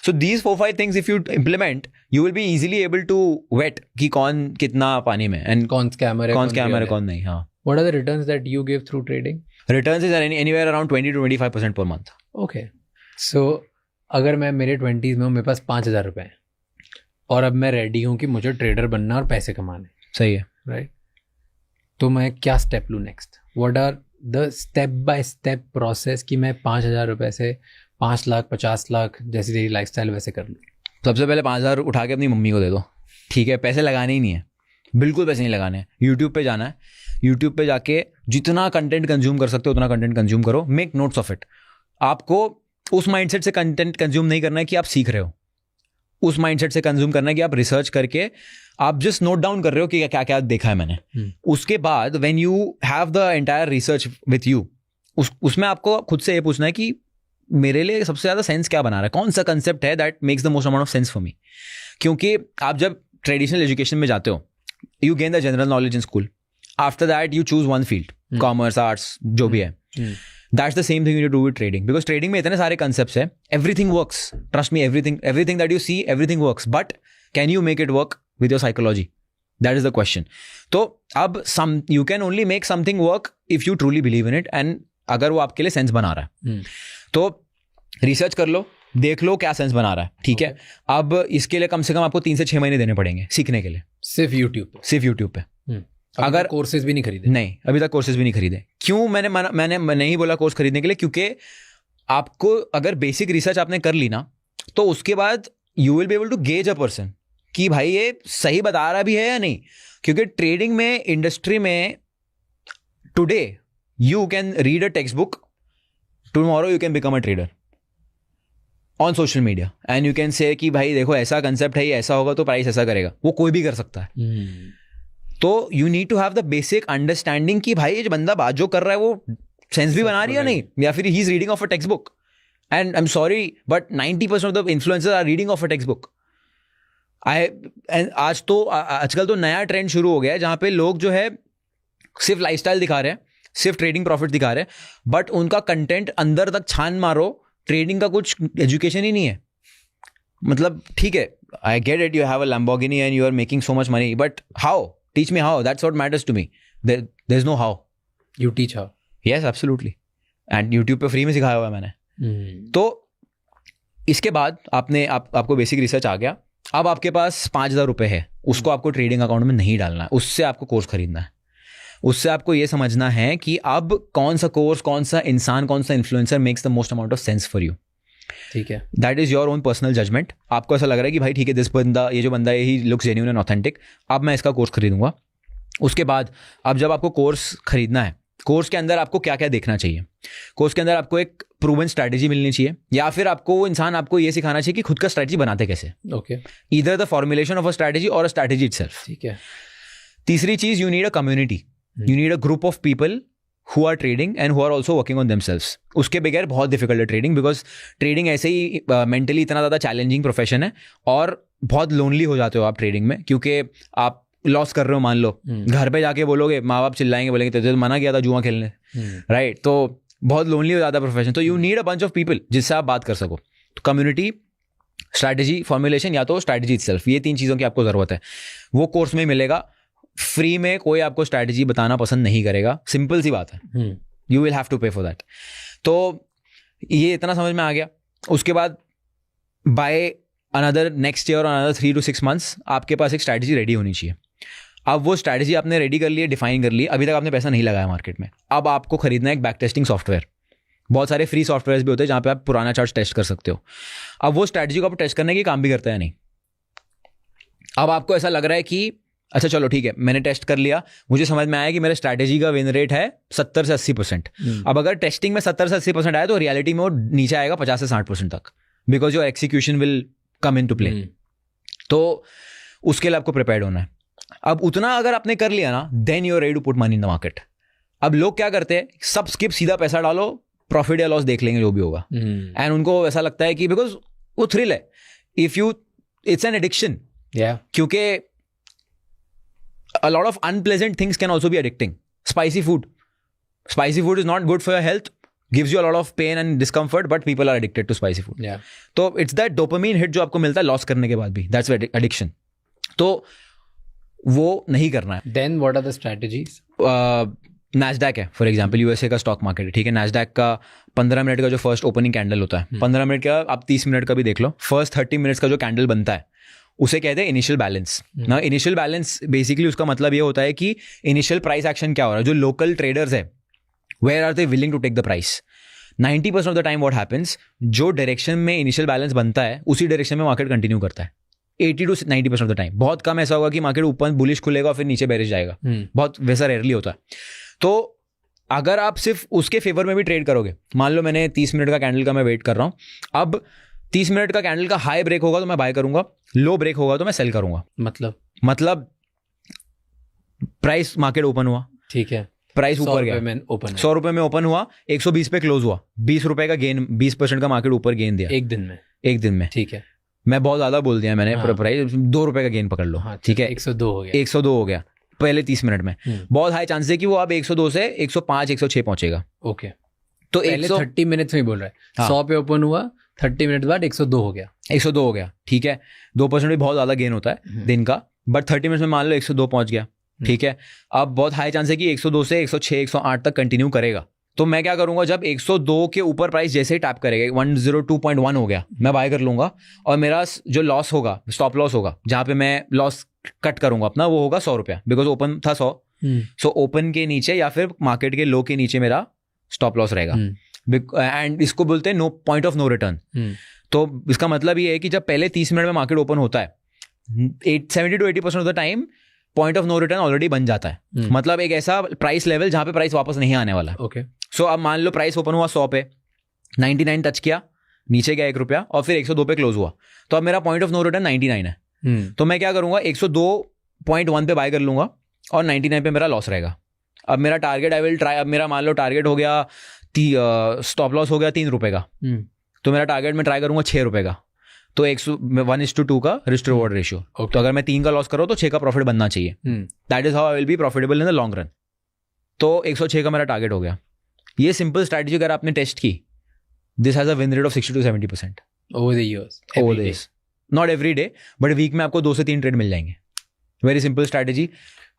So these 4-5 things if you implement, you will be easily able to vet कि कौन कितना पानी में एंड कौन स्कैमर है कौन नहीं. हाँ. What are the returns that you give through trading? Returns is anywhere around 20 to 25% per month. Okay. So अगर मैं मेरे 20s में हूँ, मेरे पास 5,000 रुपए हैं और अब मैं रेडी हूँ कि मुझे ट्रेडर बनना और पैसे कमाने. सही है. राइट. तो मैं क्या स्टेप लूँ next? What are the step by step process कि मैं 5,000 रुपए से 5 लाख 50 लाख जैसी तेरी लाइफस्टाइल वैसे कर लूँ? सबसे पहले 5,000 उठा के अपनी मम्मी को दे दो. ठीक है, पैसे लगाने ही नहीं है, बिल्कुल पैसे नहीं लगाने हैं. यूट्यूब पे जाना है, यूट्यूब पे जाके जितना कंटेंट कंज्यूम कर सकते हो उतना कंटेंट कंज्यूम करो. Make notes of it. आपको उस माइंडसेट से कंटेंट कंज्यूम नहीं करना है कि आप सीख रहे हो. उस माइंडसेट से कंज्यूम करना है कि आप रिसर्च करके आप जस्ट नोट डाउन कर रहे हो कि क्या क्या देखा है मैंने. उसके बाद when you have the entire research with you, उसमें आपको खुद से ये पूछना है कि मेरे लिए सबसे ज्यादा सेंस क्या बना रहा है, कौन सा कंसेप्ट है that makes the most amount of sense for me. क्योंकि आप जब ट्रेडिशनल एजुकेशन में जाते हो, you gain the general knowledge in school. After that you choose one field, commerce, arts, जो भी है. That's the same thing you do with trading, because trading में इतने सारे concepts हैं. Everything works. Trust me, everything that you see, everything works. But can you make it work with your psychology? That is the question. तो अब you can only make something work if you truly believe in it, and अगर वो आपके लिए sense बना रहा है. तो रिसर्च कर लो, देख लो क्या सेंस बना रहा है. ठीक है. अब इसके लिए कम से कम आपको 3 से 6 महीने देने पड़ेंगे सीखने के लिए. सिर्फ यूट्यूब पे. अगर कोर्सेज भी नहीं खरीदे? नहीं, अभी तक कोर्सेज भी नहीं खरीदे. क्यों? मैंने नहीं बोला कोर्स खरीदने के लिए, क्योंकि आपको अगर बेसिक रिसर्च आपने कर ली ना, तो उसके बाद you will be able to gauge a person कि भाई ये सही बता रहा भी है या नहीं. क्योंकि ट्रेडिंग में, इंडस्ट्री में today you can read a text book, tomorrow you can become a trader on social media, and you can say कि भाई देखो ऐसा कंसेप्ट है, ये ऐसा होगा तो प्राइस ऐसा करेगा. वो कोई भी कर सकता है. तो you need to have the basic understanding कि भाई ये जो बंदा बात जो कर रहा है वो सेंस भी बना रही है नहीं, या फिर he is reading off a text book. And I am sorry but 90% of the influencers are reading off a text book. आजकल तो नया ट्रेंड शुरू हो गया है जहाँ पे लोग जो है सिर्फ लाइफस्टाइल दिखा रहे हैं, सिर्फ ट्रेडिंग प्रॉफिट दिखा रहे हैं, बट उनका कंटेंट अंदर तक छान मारो, ट्रेडिंग का कुछ एजुकेशन ही नहीं है. मतलब ठीक है, I get it, you have a Lamborghini and you are making so much money, but how? Teach me how. That's what matters to me. There's no how. You teach how? Yes, absolutely. And YouTube पे free में सिखाया हुआ है मैंने. तो इसके बाद आपको बेसिक रिसर्च आ गया. अब आपके पास 5,000 रुपए है, उसको आपको ट्रेडिंग अकाउंट में नहीं डालना है, उससे आपको कोर्स खरीदना है. उससे आपको ये समझना है कि अब कौन सा कोर्स, कौन सा इंसान, कौन सा influencer makes the most amount of sense for you. ठीक है. That is your own personal judgement. आपको ऐसा लग रहा है कि भाई ठीक है, दिस बंदा, ये जो बंदा है, he looks genuine and authentic, अब मैं इसका कोर्स खरीदूंगा. उसके बाद अब जब आपको कोर्स खरीदना है, कोर्स के अंदर आपको क्या क्या देखना चाहिए? कोर्स के अंदर आपको एक प्रूवन स्ट्रैटेजी मिलनी चाहिए, या फिर आपको वो इंसान आपको ये सिखाना चाहिए कि खुद का स्ट्रैटेजी बनाते कैसे. Okay. Either the formulation of a strategy और अ स्ट्रैटेजी इटसेल्फ. ठीक है. तीसरी चीज, you need a community. You need a group of people who are trading and who are also working on themselves. उसके बगैर बहुत डिफिकल्ट है trading, because trading ऐसे ही मेंटली इतना ज़्यादा चैलेंजिंग प्रोफेशन है और बहुत लोनली हो जाते हो आप ट्रेडिंग में, क्योंकि आप लॉस कर रहे हो. मान लो घर पे जाके बोलोगे, माँ बाप चिल्लाएंगे, बोलेंगे तुझे तो मना किया था जुआ खेलने, राइट? तो बहुत लोनली हो जाता है प्रोफेशन. तो you need a bunch of people जिससे आप बात कर सको. तो कम्युनिटी, स्ट्रैटेजी, फॉर्मुलेशन, या तो स्ट्रैटेजी इटसेल्फ, ये 3 चीज़ों की आपको ज़रूरत है. वो कोर्स में मिलेगा. फ्री में कोई आपको स्ट्रैटेजी बताना पसंद नहीं करेगा, सिंपल सी बात है. यू विल हैव टू पे फॉर दैट. तो ये इतना समझ में आ गया. उसके बाद बाय अनदर नेक्स्ट ईयर और अनदर 3 to 6 months आपके पास एक स्ट्रैटेजी रेडी होनी चाहिए. अब वो स्ट्रैटेजी आपने रेडी कर ली है, डिफाइन कर ली, अभी तक आपने पैसा नहीं लगाया मार्केट में. अब आपको खरीदना है एक बैक टेस्टिंग सॉफ्टवेयर. बहुत सारे फ्री सॉफ्टवेयर भी होते हैं जहाँ पे आप पुराना चार्ट टेस्ट कर सकते हो. अब वो स्ट्रैटेजी को आप टेस्ट करने के काम भी करता है नहीं. अब आपको ऐसा लग रहा है कि अच्छा चलो ठीक है, मैंने टेस्ट कर लिया, मुझे समझ में आया कि मेरे स्ट्रैटेजी का विन रेट है 70 से 80%. अब अगर टेस्टिंग में 70 से 80% आया तो रियलिटी में वो नीचे आएगा 50 से 60% तक, because your execution will come into play. तो उसके लिए आपको प्रिपेयर्ड होना है. अब उतना अगर आपने कर लिया ना, then you are ready to put money in the market. अब लोग क्या करते हैं, सब स्किप, सीधा पैसा डालो, प्रॉफिट या लॉस देख लेंगे जो भी होगा. एंड उनको ऐसा लगता है कि बिकॉज वो थ्रिल है, if you, it's an addiction. क्योंकि a lot of unpleasant things can also be addicting. Spicy food is not good for your health, gives you a lot of pain and discomfort, but people are addicted to spicy food. तो it's that dopamine hit जो आपको मिलता है loss करने के बाद भी, that's addiction. तो वो नहीं करना है. Then what are the strategies? Nasdaq है फॉर एग्जाम्पल, यूएसए का स्टॉक मार्केट है, ठीक है. Nasdaq का 15 मिनट का जो फर्स्ट ओपनिंग कैंडल होता है, 15 मिनट का, आप 30 मिनट का भी देख लो, फर्स्ट 30 मिनट्स का जो कैंडल बनता है उसे कहते हैं इनिशियल बैलेंस. ना इनिशियल बैलेंस बेसिकली उसका मतलब ये होता है कि इनिशियल प्राइस एक्शन क्या हो रहा है. जो लोकल ट्रेडर्स है, where are they willing to take the price. 90% of the time what happens, जो डायरेक्शन में इनिशियल बैलेंस बनता है उसी डायरेक्शन में मार्केट कंटिन्यू करता है. 80 to 90% ऑफ द टाइम. बहुत कम ऐसा होगा कि मार्केट ऊपर बुलिश खुलेगा फिर नीचे बेरिश जाएगा, बहुत वैसा रेयरली होता है. तो अगर आप सिर्फ उसके फेवर में भी ट्रेड करोगे, मान लो मैंने 30 मिनट का कैंडल का मैं वेट कर रहा हूँ, अब 30 मिनट का कैंडल का हाई ब्रेक होगा तो मैं बाय करूंगा, लो ब्रेक होगा तो मैं सेल करूंगा. मतलब प्राइस मार्केट ओपन हुआ, ठीक है, प्राइस ऊपर गया, 100 रुपए में ओपन हुआ, 120 पे क्लोज हुआ, 20 रुपए का गेन, 20% का मार्केट ऊपर गेन दिया एक दिन में. ठीक है, मैं बहुत ज्यादा बोल दिया मैंने. प्राइस 2 रुपए का गेन पकड़ लो, ठीक है, 102 हो गया पहले 30 मिनट में. बहुत हाई चांस है कि वो अब 102 से 105 106 पहुंचेगा. ओके, तो 30 मिनट में बोल रहा है, 100 पे ओपन हुआ, 30 मिनट बाद 102 हो गया. ठीक है, 2% भी बहुत ज्यादा गेन होता है दिन का, बट 30 मिनट में मान लो 102 पहुंच गया. ठीक है, अब बहुत हाई चांस है कि 102 से 106 108 तक कंटिन्यू करेगा. तो मैं क्या करूंगा, जब 102 के ऊपर प्राइस जैसे ही टैप करेगा, 102.1 हो गया, मैं बाय कर लूंगा. और मेरा जो लॉस होगा, स्टॉप लॉस होगा, जहां पे मैं लॉस कट करूंगा अपना, वो होगा 100 रुपया, बिकॉज ओपन था 100. सो ओपन के नीचे या फिर मार्केट के लो के नीचे मेरा स्टॉप लॉस रहेगा. एंड इसको बोलते हैं पॉइंट ऑफ नो रिटर्न. तो इसका मतलब ये है कि जब पहले 30 मिनट में मार्केट ओपन होता है, 70 to 80% of the time point of no return already बन जाता है. मतलब एक ऐसा प्राइस लेवल जहां पे प्राइस वापस नहीं आने वाला. ओके, सो अब मान लो प्राइस ओपन हुआ 100 पे, 99 टच किया, नीचे गया 1 रुपया और फिर 102 पे क्लोज हुआ, तो अब मेरा पॉइंट ऑफ नो रिटर्न 99 है. तो मैं क्या करूंगा, 102.1 पे बाय कर लूंगा और 99 पे मेरा लॉस रहेगा. अब मेरा टारगेट, आई विल ट्राई, अब मेरा मान लो टारगेट हो गया, स्टॉप लॉस हो गया 3 रुपए का, तो मेरा टारगेट में ट्राई करूंगा 6 रुपए का. तो 1:2 का रिस्क रिवॉर्ड रेशियो. तो अगर मैं 3 का लॉस कर रहा हूं तो 6 का प्रॉफिट बनना चाहिए. That is how I will be profitable in the long run. तो 106 का मेरा टारगेट हो गया. ये सिंपल स्ट्रैटेजी अगर आपने टेस्ट की, this has a win rate of 60 to 70% over the years. Not every day, but week में आपको 2 से 3 ट्रेड मिल जाएंगे. Very simple strategy.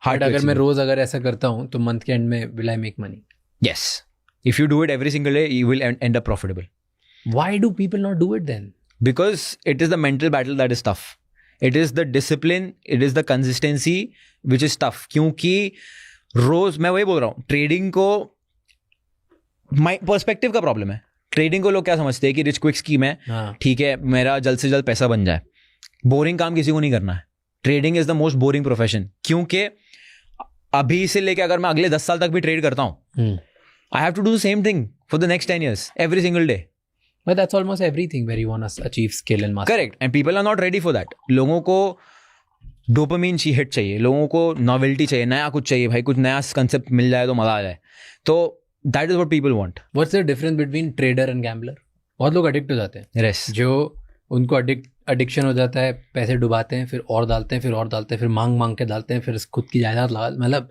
अगर मैं रोज अगर ऐसा करता हूँ तो मंथ के एंड में will I make money? Yes, if you do it every single day, you will end up profitable. Why do people not do it then? Because it is the mental battle that is tough. It is the discipline, it is the consistency which is tough. क्योंकि रोज, मैं वही बोल रहा हूँ, trading को perspective का problem है. Trading को लोग क्या समझते हैं कि रिच क्विक स्कीम है, ठीक है, मेरा जल्द से जल्द पैसा बन जाए. बोरिंग काम किसी को नहीं करना है. Trading is the most boring profession, क्योंकि अभी से लेके अगर मैं अगले 10 साल तक भी ट्रेड करता हूँ, I have to do the same thing for the next 10 years every single day. But that's almost everything where you want to achieve skill and mastery. Correct. And people are not ready for that. लोगों को dopamine hit चाहिए, लोगों को novelty चाहिए, नया कुछ चाहिए भाई, कुछ नया कंसेप्ट मिल जाए तो मजा आ जाए. तो that is what people want. What's the difference between trader and gambler? बहुत लोग एडिक्ट हो जाते हैं. Yes. जो उनको एडिक्शन हो जाता है, पैसे डुबाते हैं, फिर और डालते हैं, फिर और डालते हैं, फिर मांग के डालते हैं, फिर खुद की जायदाद लगा, मतलब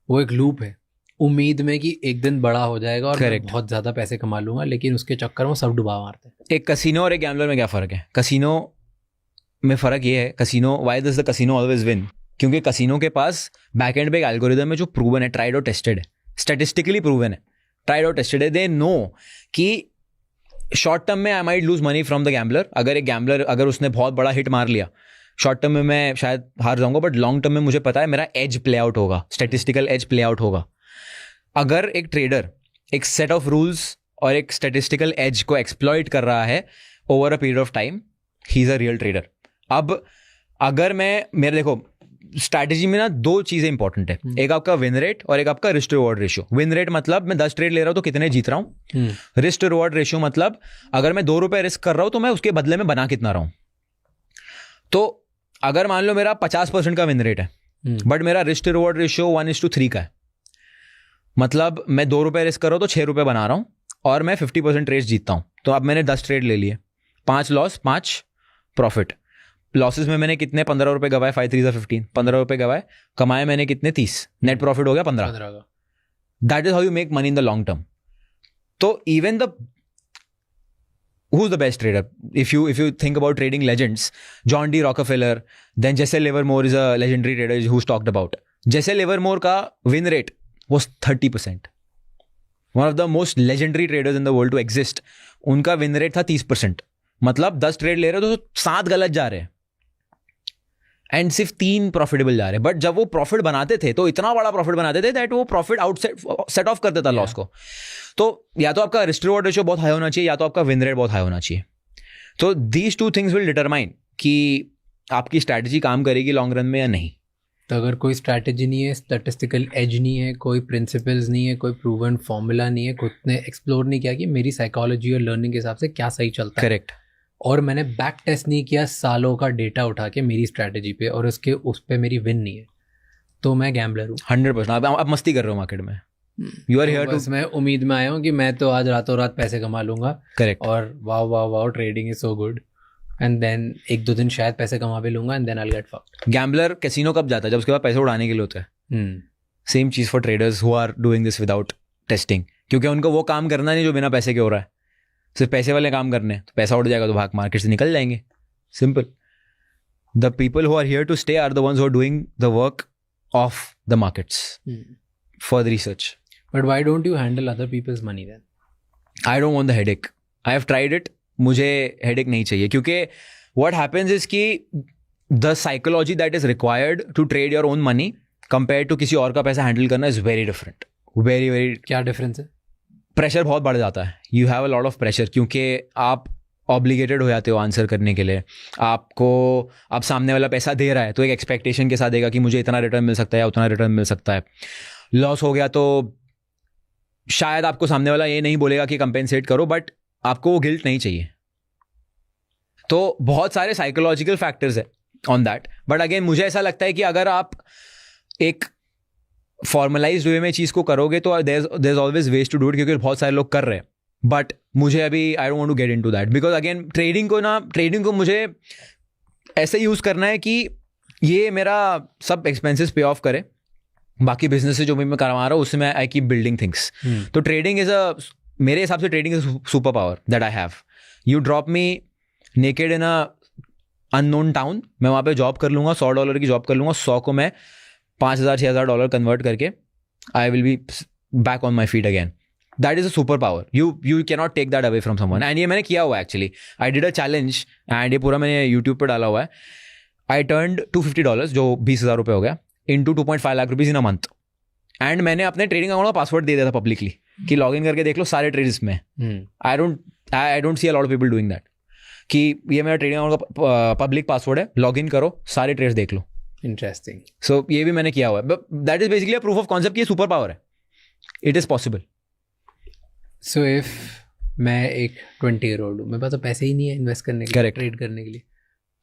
वो एक लूप है, उम्मीद में कि एक दिन बड़ा हो जाएगा और मैं बहुत ज्यादा पैसे कमा लूंगा, लेकिन उसके चक्कर में सब डुबा मारते हैं. एक कसिनो और एक गैम्बलर में क्या फ़र्क है? कसिनो में फ़र्क ये है, casino, why does the casino always win? क्योंकि कसिनो के पास बैक एंड पे एक एल्गोरिदम है जो प्रूवन है, ट्राइड और टेस्टेड है, स्टैटिस्टिकली प्रूवन है, ट्राइड और टेस्टेड है. दे नो कि शॉर्ट टर्म में I might lose money from the gambler. अगर एक गैम्बलर, अगर उसने बहुत बड़ा हिट मार लिया, शॉर्ट टर्म में मैं शायद हार जाऊंगा, बट लॉन्ग टर्म में मुझे पता है मेरा एज प्ले आउट होगा, स्टैटिस्टिकल एज प्ले आउट होगा. अगर एक ट्रेडर एक सेट ऑफ रूल्स और एक स्टैटिस्टिकल एज को एक्सप्लॉइट कर रहा है over a period of time, he is a real trader. अब अगर मेरे देखो स्ट्रैटेजी में ना 2 चीजें इंपॉर्टेंट है, एक आपका विन रेट और एक आपका risk reward ratio. Win rate मतलब मैं 10 ट्रेड ले रहा हूं तो कितने जीत रहा हूं. रिस्क रिवॉर्ड रेशियो मतलब अगर मैं 2 रुपए रिस्क कर रहा हूं तो मैं उसके बदले में बना कितना रहा हूं. तो अगर मान लो मेरा 50% का विन रेट है, बट मेरा रिस्क रिवॉर्ड रेशियो 1:3 का है, मतलब मैं 2 रुपए रिस्क कर रहा हूं तो 6 रुपए बना रहा हूं और मैं 50% रेस जीतता हूं. तो अब मैंने 10 ट्रेड ले लिए, 5 लॉस 5 प्रॉफिट. लॉसेस में मैंने कितने 15 रुपए गवाए, 5 3 15, 15 रुपए गवाए, कमाए मैंने कितने 30, नेट प्रॉफिट हो गया 15. That is how you make money in the long term. तो even the who's the best trader? If you think about trading legends, John D. Rockefeller, then Jesse Livermore is a legendary trader who's talked about. Jesse Livermore का win rate was 30%. One of the most legendary traders in the world to exist. उनका win rate था 30%. मतलब 10 trade ले रहे हो तो 7 गलत जा रहे हैं एंड सिर्फ 3 प्रॉफिटेबल जा रहे हैं. बट जब वो प्रॉफिट बनाते थे तो इतना बड़ा प्रॉफिट बनाते थे दैट वो प्रॉफिट सेट ऑफ कर देता लॉस को. तो या तो आपका रिस्क रिवॉर्ड रेशियो बहुत हाई होना चाहिए, या तो आपका विन रेट बहुत हाई होना चाहिए. तो दीज 2 थिंग्स विल डिटरमाइन कि आपकी स्ट्रैटेजी काम करेगी लॉन्ग रन में या नहीं. तो अगर कोई स्ट्रैटेजी नहीं है, स्टैटिस्टिकल एज नहीं है, कोई प्रिंसिपल्स नहीं है, कोई प्रूवन फॉर्मूला नहीं है, खुद ने एक्सप्लोर नहीं किया कि मेरी साइकोलॉजी और लर्निंग के हिसाब से क्या सही चलता है, करेक्ट, और मैंने बैक टेस्ट नहीं किया सालों का डेटा उठा के मेरी स्ट्रैटेजी पे, और उस पे मेरी विन नहीं है, तो मैं गैम्बलर हूँ 100%. आप मस्ती कर रहे हो मार्केट में. यू आर हियर टू, मैं उम्मीद में आया हूँ कि मैं तो आज रातों रात पैसे कमा लूंगा. करेक्ट. और wow trading is so good, and then 1-2 दिन शायद पैसे कमा भी लूंगा, and then I will get fucked. Gambler casino कब जाता है? जब उसके बाद पैसे उड़ाने के लिए होता है. सेम चीज for traders who are doing this without testing, क्योंकि उनको वो काम करना नहीं जो बिना पैसे के हो रहा है, सिर्फ पैसे वाले काम करने. तो पैसा उड़ जाएगा तो भाग मार्केट से निकल जाएंगे. Simple. The people who are here to stay are the ones who are doing the work of the markets for the research. But why don't you handle other people's money then? I don't want the headache. I have tried it. मुझे headache नहीं चाहिए, क्योंकि what happens is कि the psychology that is required to trade your own money compare to किसी और का पैसा handle करना इज वेरी डिफरेंट. वेरी क्या डिफरेंस है? प्रेशर बहुत बढ़ जाता है. You have a lot of pressure, क्योंकि आप ऑब्लिगेटेड हो जाते हो आंसर करने के लिए. आपको अब सामने वाला पैसा दे रहा है तो एक एक्सपेक्टेशन के साथ देगा कि मुझे इतना रिटर्न मिल सकता है या उतना रिटर्न मिल सकता है. लॉस हो गया तो शायद आपको सामने वाला ये नहीं बोलेगा कि कंपेंसेट करो, बट आपको वो गिल्ट नहीं चाहिए. तो बहुत सारे साइकोलॉजिकल फैक्टर्स है ऑन दैट. बट अगेन मुझे ऐसा लगता है कि अगर आप एक फॉर्मलाइज्ड वे में चीज़ को करोगे तो there is always ways to do it, क्योंकि बहुत सारे लोग कर रहे हैं. बट मुझे अभी I don't want to get into that, because again trading को मुझे ऐसे यूज़ करना है कि ये मेरा सब एक्सपेंसेस पे ऑफ करे. बाकी बिजनेस से जो भी मैं करवा रहा हूँ उससे मैं आई कीप बिल्डिंग थिंग्स. तो ट्रेडिंग इज मेरे हिसाब से trading is super power that I have. You drop me naked in a unknown town, मैं वहाँ पे जॉब कर लूँगा, $100 की जॉब कर लूँगा, 100 को मैं $5,000-6,000 कन्वर्ट करके I will be back on my feet again. That is a super power. You cannot take that away from someone. And ये मैंने किया हुआ है actually. I did a challenge and ये पूरा मैंने यूट्यूब पर डाला हुआ है. आई टर्न्ड $250 जो 20,000 रुपये हो गया into 2.5 lakh rupees in a month. And मैंने अपने ट्रेडिंग अकाउंट का पासवर्ड दे दिया था पब्लिकली कि लॉग इन करके देख लो सारे ट्रेड्स में. आई don't C a lot of people doing that कि ये मेरा ट्रेडिंग अकाउंट का पब्लिक पासवर्ड है, लॉग इन करो, सारे ट्रेड्स देख लो. इंटरेस्टिंग. सो ये भी मैंने किया हुआ है. But that is basically a proof of concept कि सुपर पावर है. It is possible. So if मैं एक 20-year-old हूँ, मेरे पास तो पैसे ही नहीं है इन्वेस्ट करने के लिए, Correct. ट्रेड करने के लिए,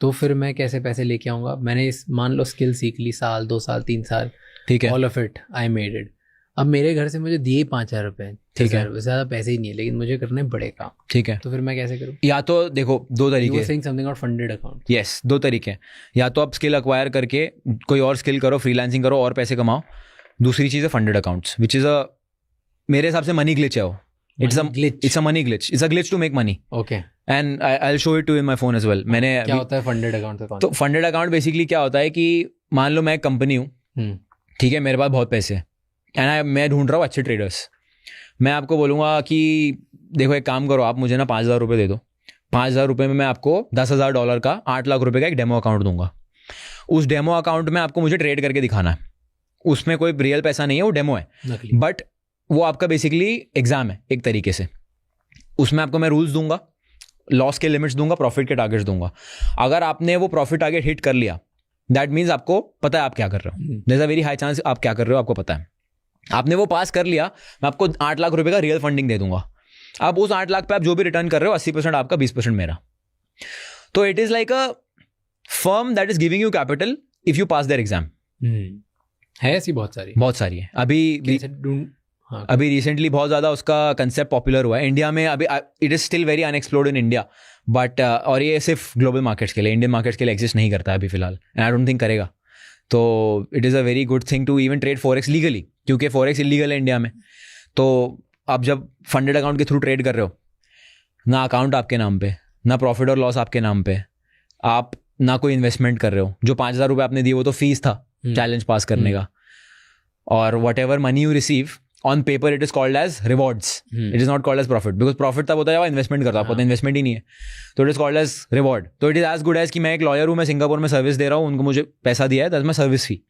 तो फिर मैं कैसे पैसे लेके आऊँगा? मैंने इस मान लो स्किल सीख ली, साल 2 साल 3 साल, ठीक है. All of it I made it. अब मेरे घर से मुझे दिए 5,000 रुपये, ठीक है. ज़्यादा पैसे ही नहीं है, लेकिन मुझे करने बड़े काम. ठीक है. तो फिर मैं कैसे करूँ? या तो देखो दो तरीके. Saying something about funded account. Yes, दो तरीके हैं. या तो आप स्किल अक्वायर करके कोई और स्किल करो, फ्रीलांसिंग करो और पैसे कमाओ. दूसरी चीज़ है funded accounts, which is a, मेरे हिसाब से मनी ग्लिच है वो. It's a money glitch. It's a glitch to make money. Okay. And I'll show it to you in my phone as well. मैंने क्या होता है फंडेड अकाउंट का? तो फंडेड अकाउंट बेसिकली क्या होता है कि मान लो मैं एक कंपनी हूँ, ठीक है, मेरे पास बहुत पैसे हैं एंड मैं ढूंढ रहा हूँ अच्छे ट्रेडर्स. मैं आपको बोलूँगा कि देखो एक काम करो, आप मुझे ना 5,000 रुपये दे दो. 5,000 रुपये में मैं आपको $10,000 का 8 लाख रुपये का एक डेमो अकाउंट दूंगा. उस डेमो अकाउंट में आपको मुझे ट्रेड करके दिखाना है. उसमें कोई रियल पैसा नहीं है, वो डेमो है. बट वो आपका बेसिकली एग्जाम है एक तरीके से. उसमें आपको मैं रूल्स दूंगा, लॉस के लिमिट्स दूंगा, प्रॉफिट के टारगेट्स दूंगा. अगर आपने वो प्रॉफिट टारगेट हिट कर लिया, दैट मीन्स आपको पता है आप क्या कर रहे हो. There is a very high chance आप क्या कर रहे हो आपको पता है. आपने वो पास कर लिया, मैं आपको 8 लाख रुपए का रियल फंडिंग दे दूंगा. अब उस 8 लाख पे आप जो भी रिटर्न कर रहे हो 80% आपका, 20% मेरा. तो it is like a firm that is giving you capital if you pass their exam. है ऐसी बहुत सारी है. अभी रिसेंटली बहुत ज़्यादा उसका कंसेप्ट पॉपुलर हुआ है इंडिया में. अभी it is still very unexplored in India, but और ये सिर्फ ग्लोबल मार्केट्स के लिए, इंडियन मार्केट्स के लिए एग्जिस्ट नहीं करता है अभी फिलहाल, एंड आई डोंट थिंक करेगा. तो it is a very good thing to even trade forex legally, क्योंकि फॉरेक्स इलीगल है इंडिया में. तो आप जब फंडेड अकाउंट के थ्रू ट्रेड कर रहे हो, ना अकाउंट आपके नाम पे, ना प्रॉफिट और लॉस आपके नाम पे, आप ना कोई इन्वेस्टमेंट कर रहे हो. जो 5,000 रुपये आपने दिए वो तो फीस था चैलेंज पास करने का. और whatever money you receive on paper it is called as rewards. It is not called as profit, because profit तब होता है जब इन्वेस्टमेंट करता है, आपको तो इन्वेस्टमेंट ही नहीं है. तो it is called as reward. तो it is as good as कि मैं एक लॉयर हूँ, मैं सिंगापुर में सर्विस दे रहा हूँ, उनको मुझे पैसा दिया है, दैट्स माय सर्विस फी.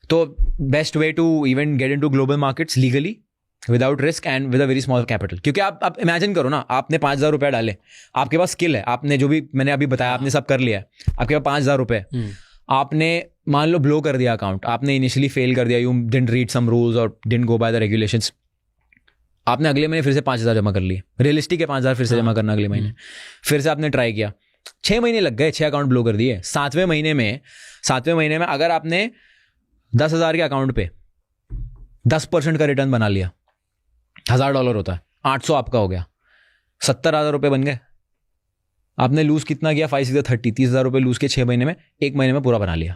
तो best way to even get into global markets legally without risk and with a very small capital. क्योंकि आप इमेजिन करो ना, आपने 5,000 रुपये डाले, आपके पास स्किल है, आपने जो भी मैंने अभी बताया आपने सब कर लिया है, आपके पास 5,000 रुपये, आपने मान लो ब्लो कर दिया अकाउंट, आपने इनिशियली फेल कर दिया, you didn't read some rules और didn't go by the regulations. आपने अगले महीने फिर से 5,000 जमा कर लिए. रियलिस्टिक है 5,000 फिर से जमा करना अगले महीने. फिर से आपने ट्राई किया, 6 महीने लग गए, 6 अकाउंट ब्लो कर दिए. 7वें महीने में अगर आपने 10,000 के अकाउंट पे 10% का रिटर्न बना लिया, $1,000 होता है, 800 आपका हो गया, 70,000 रुपये बन गए. आपने लूज कितना किया? 5 6 30, 30,000 रुपये लूज के 6 महीने में, 1 महीने में पूरा बना लिया.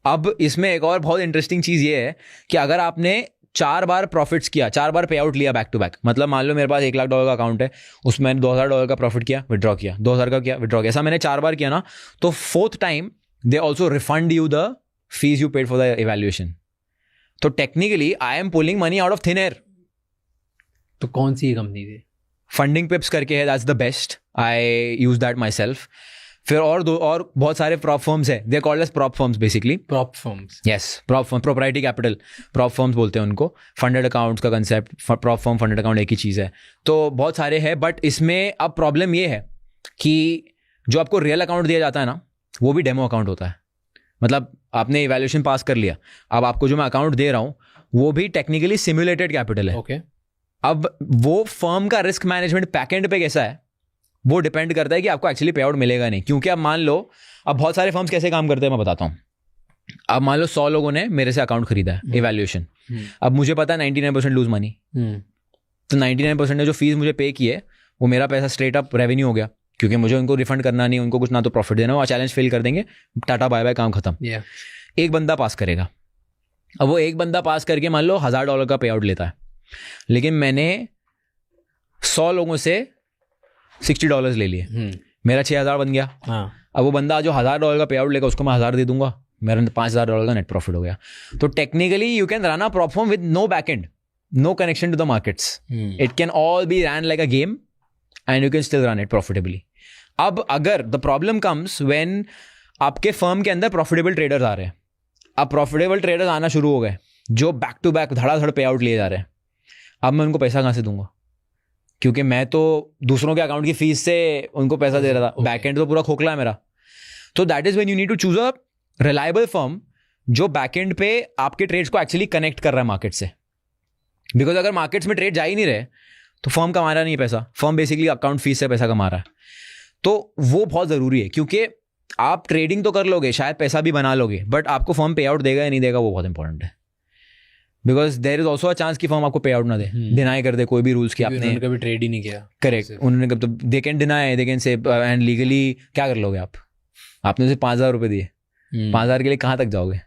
अब इसमें एक और बहुत इंटरेस्टिंग चीज ये है कि अगर आपने 4 बार प्रॉफिट्स किया, 4 बार पे आउट लिया बैक टू बैक, मतलब मान लो मेरे पास $1 लाख का अकाउंट है, उसमें मैंने $2,000 का प्रॉफिट किया, विड्रॉ किया, 2,000 का किया, विड्रॉ किया, ऐसा मैंने 4 बार किया ना, तो 4th time they also refund you the fees you paid for the evaluation. तो technically I am pulling money out of thin air. तो कौन सी कंपनी थी? फंडिंग पिप्स करके है, that's the best, I use that myself. फिर और बहुत सारे प्रॉप फर्म्स है, they are called as prop firms basically. Prop firms, yes, prop firm, proprietary capital, prop firms बोलते हैं उनको. फंडेड अकाउंट्स का concept, prop firm, funded account एक ही चीज़ है. तो बहुत सारे हैं, बट इसमें अब प्रॉब्लम ये है कि जो आपको रियल अकाउंट दिया जाता है ना, वो भी डेमो अकाउंट होता है. मतलब आपने इवैल्यूएशन पास कर लिया, अब आपको जो मैं अकाउंट दे रहा हूँ वो भी टेक्निकली सिमुलेटेड कैपिटल है. ओके. अब वो फर्म का रिस्क मैनेजमेंट बैकएंड पे कैसा है वो डिपेंड करता है कि आपको एक्चुअली पे आउट मिलेगा नहीं. क्योंकि अब मान लो, अब बहुत सारे फर्म्स कैसे काम करते हैं मैं बताता हूँ. अब मान लो 100 लोगों ने मेरे से अकाउंट खरीदा है, इवैल्यूएशन. अब मुझे पता है 99% लूज मनी, तो 99% ने जो फीस मुझे पे की है वो मेरा पैसा स्ट्रेट अप रेवेन्यू हो गया, क्योंकि मुझे उनको रिफंड करना नहीं, उनको कुछ ना तो प्रॉफिट देना, वो चैलेंज फेल कर देंगे, टाटा बाय बाय, काम खत्म. एक बंदा पास करेगा. अब वो एक बंदा पास करके मान लो $1,000 का पे आउट लेता है, लेकिन मैंने 100 लोगों से $60 ले लिए, मेरा 6,000 बन गया. अब वो बंदा जो $1,000 का पे आउट लेगा उसको मैं 1,000 दे दूंगा, मेरा $5,000 का नेट प्रॉफिट हो गया. तो technically you can run a prop firm with no back end, no connection to the markets. It can all be run like a game and you can still run it profitably. अब अगर the problem comes when आपके firm के अंदर profitable traders आ रहे हैं. अब profitable traders आना शुरू हो गए जो बैक टू बैक धड़ाधड़ पे आउट लिए जा रहे हैं. अब मैं उनको पैसा कहाँ से दूंगा? क्योंकि मैं तो दूसरों के अकाउंट की फीस से उनको पैसा दे रहा था, बैक एंड तो पूरा खोखला है मेरा. तो that is when you need to choose a reliable firm जो बैकएंड पे आपके ट्रेड्स को एक्चुअली कनेक्ट कर रहा है मार्केट से. बिकॉज अगर मार्केट्स में ट्रेड जा ही नहीं रहे तो फर्म कमा रहा नहीं पैसा. फर्म बेसिकली अकाउंट फीस से पैसा कमा रहा है. तो वो बहुत ज़रूरी है, क्योंकि आप ट्रेडिंग तो कर लोगे, शायद पैसा भी बना लोगे, बट आपको फर्म पे आउट देगा या नहीं देगा वो बहुत इंपॉर्टेंट है. Because there is also a chance कि फर्म आपको पे आउट ना दे, डिनाई कर दे कोई भी रूल्स की आपने कभी ट्रेड ही नहीं किया. करेक्ट. उन्होंने कब तो they can deny, they can say, and legally क्या कर लोगे आप? आपने उसे 5,000 रुपये दिए, 5,000 के लिए कहाँ तक जाओगे?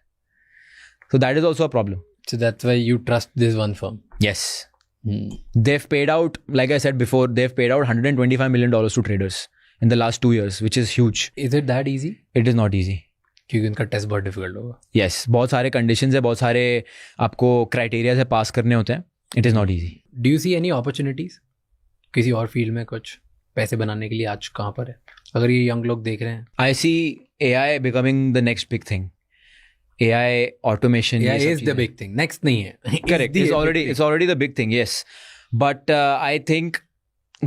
सो that is also a problem. So that's why you trust this one firm. Yes. They've paid out, like I said before, they've paid out $125 million to traders in the last 2 years, which is huge. Is it that easy? It is not easy. क्योंकि उनका test बहुत difficult होगा. Yes, बहुत सारे conditions है, बहुत सारे आपको क्राइटेरिया से पास करने होते हैं. It is not easy. Do you see any opportunities किसी और फील्ड में कुछ पैसे बनाने के लिए आज कहाँ पर है, अगर ये यंग लोग देख रहे हैं? आई सी AI becoming the next big thing. AI automation is the big thing. Next नहीं है. Correct. It's already the big thing. Yes, but I think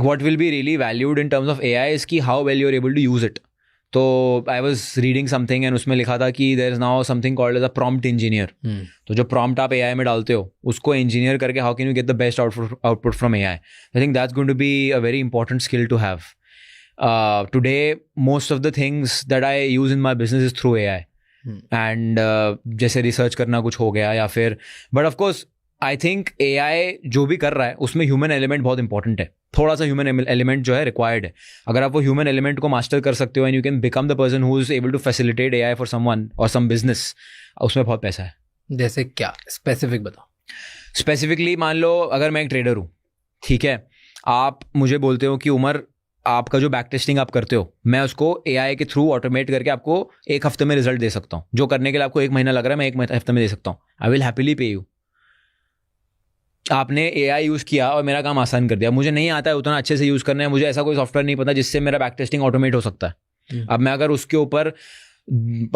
what will be really valued in terms of AI is कि how well you're able to use it. तो I was reading something and उसमें लिखा था कि there is now something called as a prompt engineer. तो जो prompt आप AI में डालते हो उसको engineer करके how can you get the best output from AI? I think that's going to be a very important skill to have. Today most of the things that I use in my business is through AI. And जैसे research करना कुछ हो गया या फिर, but of course I think AI जो भी कर रहा है उसमें ह्यूमन एलिमेंट बहुत इंपॉर्टेंट है. थोड़ा सा ह्यूमन एलिमेंट जो है रिक्वायर्ड है. अगर आप वो ह्यूमन एलिमेंट को मास्टर कर सकते हो and you can become the person who is able to facilitate AI for someone और सम बिजनेस, उसमें बहुत पैसा है. जैसे क्या स्पेसिफिक बताओ. स्पेसिफिकली मान लो अगर मैं एक ट्रेडर हूँ, ठीक है, आप मुझे बोलते हो कि उमर आपका जो बैक टेस्टिंग आप करते हो मैं उसको AI के थ्रू ऑटोमेट करके आपको 1 हफ्ते में रिजल्ट दे सकता हूँ. जो करने के लिए आपको 1 महीना लग रहा है मैं 1 हफ्ते में दे सकता हूँ. आई विल हैप्पीली पे यू. आपने AI यूज़ किया और मेरा काम आसान कर दिया. मुझे नहीं आता है उतना अच्छे से यूज़ करना है, मुझे ऐसा कोई सॉफ्टवेयर नहीं पता जिससे मेरा बैक टेस्टिंग ऑटोमेट हो सकता है. अब मैं अगर उसके ऊपर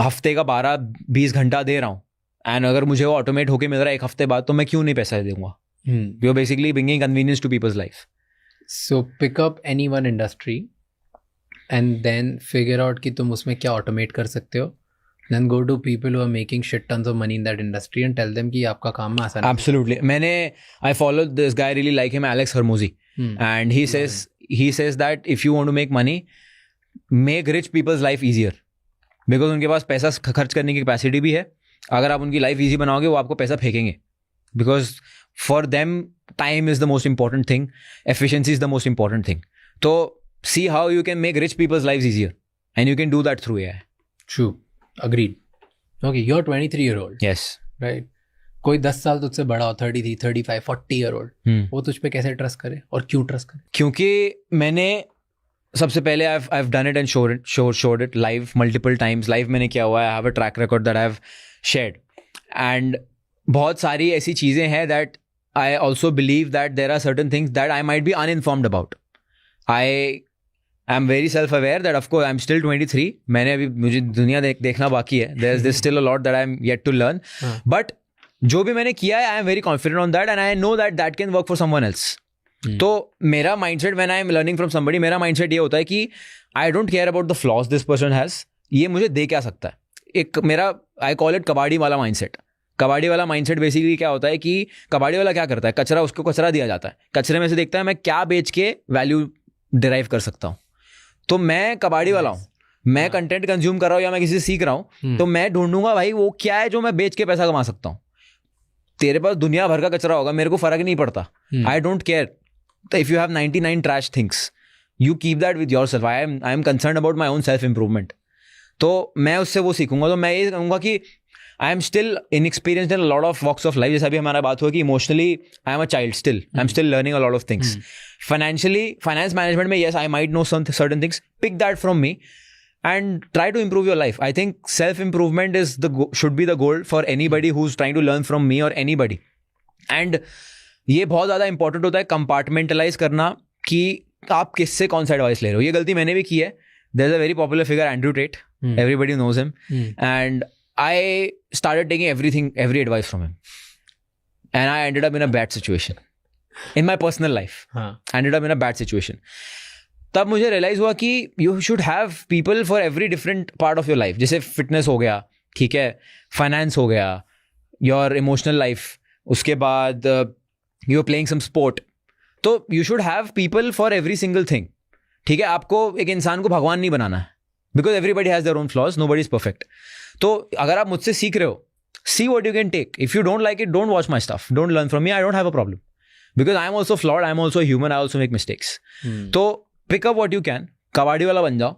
हफ्ते का 12-20 घंटा दे रहा हूँ एंड अगर मुझे वो ऑटोमेट होकर मिल रहा है 1 हफ्ते बाद, तो मैं क्यों नहीं पैसा दूंगा? You are basically bringing convenience to people's life. So pick up any one industry and then figure out कि तुम उसमें क्या automate कर सकते हो. Then go to people who are making shit tons of money in that industry and tell them कि आपका काम आसान है. Absolutely. I followed this guy, really like him, Alex Hormozi. And he says that if you want to make money, make rich people's life easier. Because उनके पास पैसा खर्च करने की capacity भी है. अगर आप उनकी life easy बनाओगे वो आपको पैसा फेंकेंगे. Because for them time is the most important thing, efficiency is the most important thing. So see how you can make rich people's lives easier and you can do that through AI. True, agreed. Okay, you're 23-year-old. Yes. Right. कोई 10 साल तुझसे बड़ा हो, 33, 35, 40-year-old, वो तुझ पे कैसे trust करे और क्यों ट्रस्ट करे? क्योंकि मैंने सबसे पहले I've done it and showed it live multiple times. Live मैंने किया हुआ है. I have a track record that I've shared. And बहुत सारी ऐसी चीज़ें हैं that I also believe that there are certain things that I might be uninformed about. I am very self-aware that of course I'm still 23. मैंने अभी मुझे दुनिया देखना बाकी है. There's still a lot that I'm yet to learn. But जो भी मैंने किया है I am very confident on that and I know that can work for someone else. तो मेरा mindset when I am learning from somebody, मेरा mindset ये होता है कि I don't care about the flaws this person has. ये मुझे दे क्या सकता है. एक मेरा I call it कबाड़ी वाला mindset. कबाड़ी वाला माइंडसेट बेसिकली क्या होता है कि कबाड़ी वाला क्या करता है, कचरा उसको कचरा दिया जाता है, कचरे में से देखता है मैं क्या बेच के वैल्यू डिराइव कर सकता हूँ. तो मैं कबाड़ी वाला हूँ, मैं कंटेंट कंज्यूम कर रहा हूँ या मैं किसी से सीख रहा हूँ, तो मैं ढूंढूंगा भाई वो क्या है जो मैं बेच के पैसा कमा सकता हूँ. तेरे पास दुनिया भर का कचरा होगा, मेरे को फर्क नहीं पड़ता. I don't care. If you have 99 trash things, you keep that with your self. I am concern about my own self improvement. तो मैं उससे वो सीखूंगा. तो मैं ये कहूँगा कि I am still inexperienced in a lot of walks of life. जैसा अभी हमारा बात हुआ कि emotionally I am a child still. I am still learning a lot of things. Financially, finance management में yes, I might know some certain things. Pick that from me and try to improve your life. I think self-improvement is should be the goal for anybody who's trying to learn from me or anybody. And ये बहुत ज़्यादा important होता है compartmentalize करना कि आप किससे कौन सा एडवाइस ले रहे हो. ये गलती मैंने भी की है. There's a very popular figure, Andrew Tate. Everybody knows him. And I started taking every advice from him. And I ended up in a bad situation. In my personal life. I ended up in a bad situation. तब मुझे realise हुआ कि you should have people for every different part of your life. जैसे fitness हो गया, ठीक है, finance हो गया, योर इमोशनल लाइफ, उसके बाद you are playing some sport. तो you should have people for every single thing. ठीक है, आपको एक इंसान को भगवान नहीं बनाना है, because everybody has their own flaws, nobody is perfect. तो अगर आप मुझसे सीख रहे हो, see what you can take. If you don't like it, don't watch my stuff. Don't learn from me. I don't have a problem. Because I am also flawed. I am also a human. I also make mistakes. So pick up what you can. कबाड़ी वाला बन जाओ.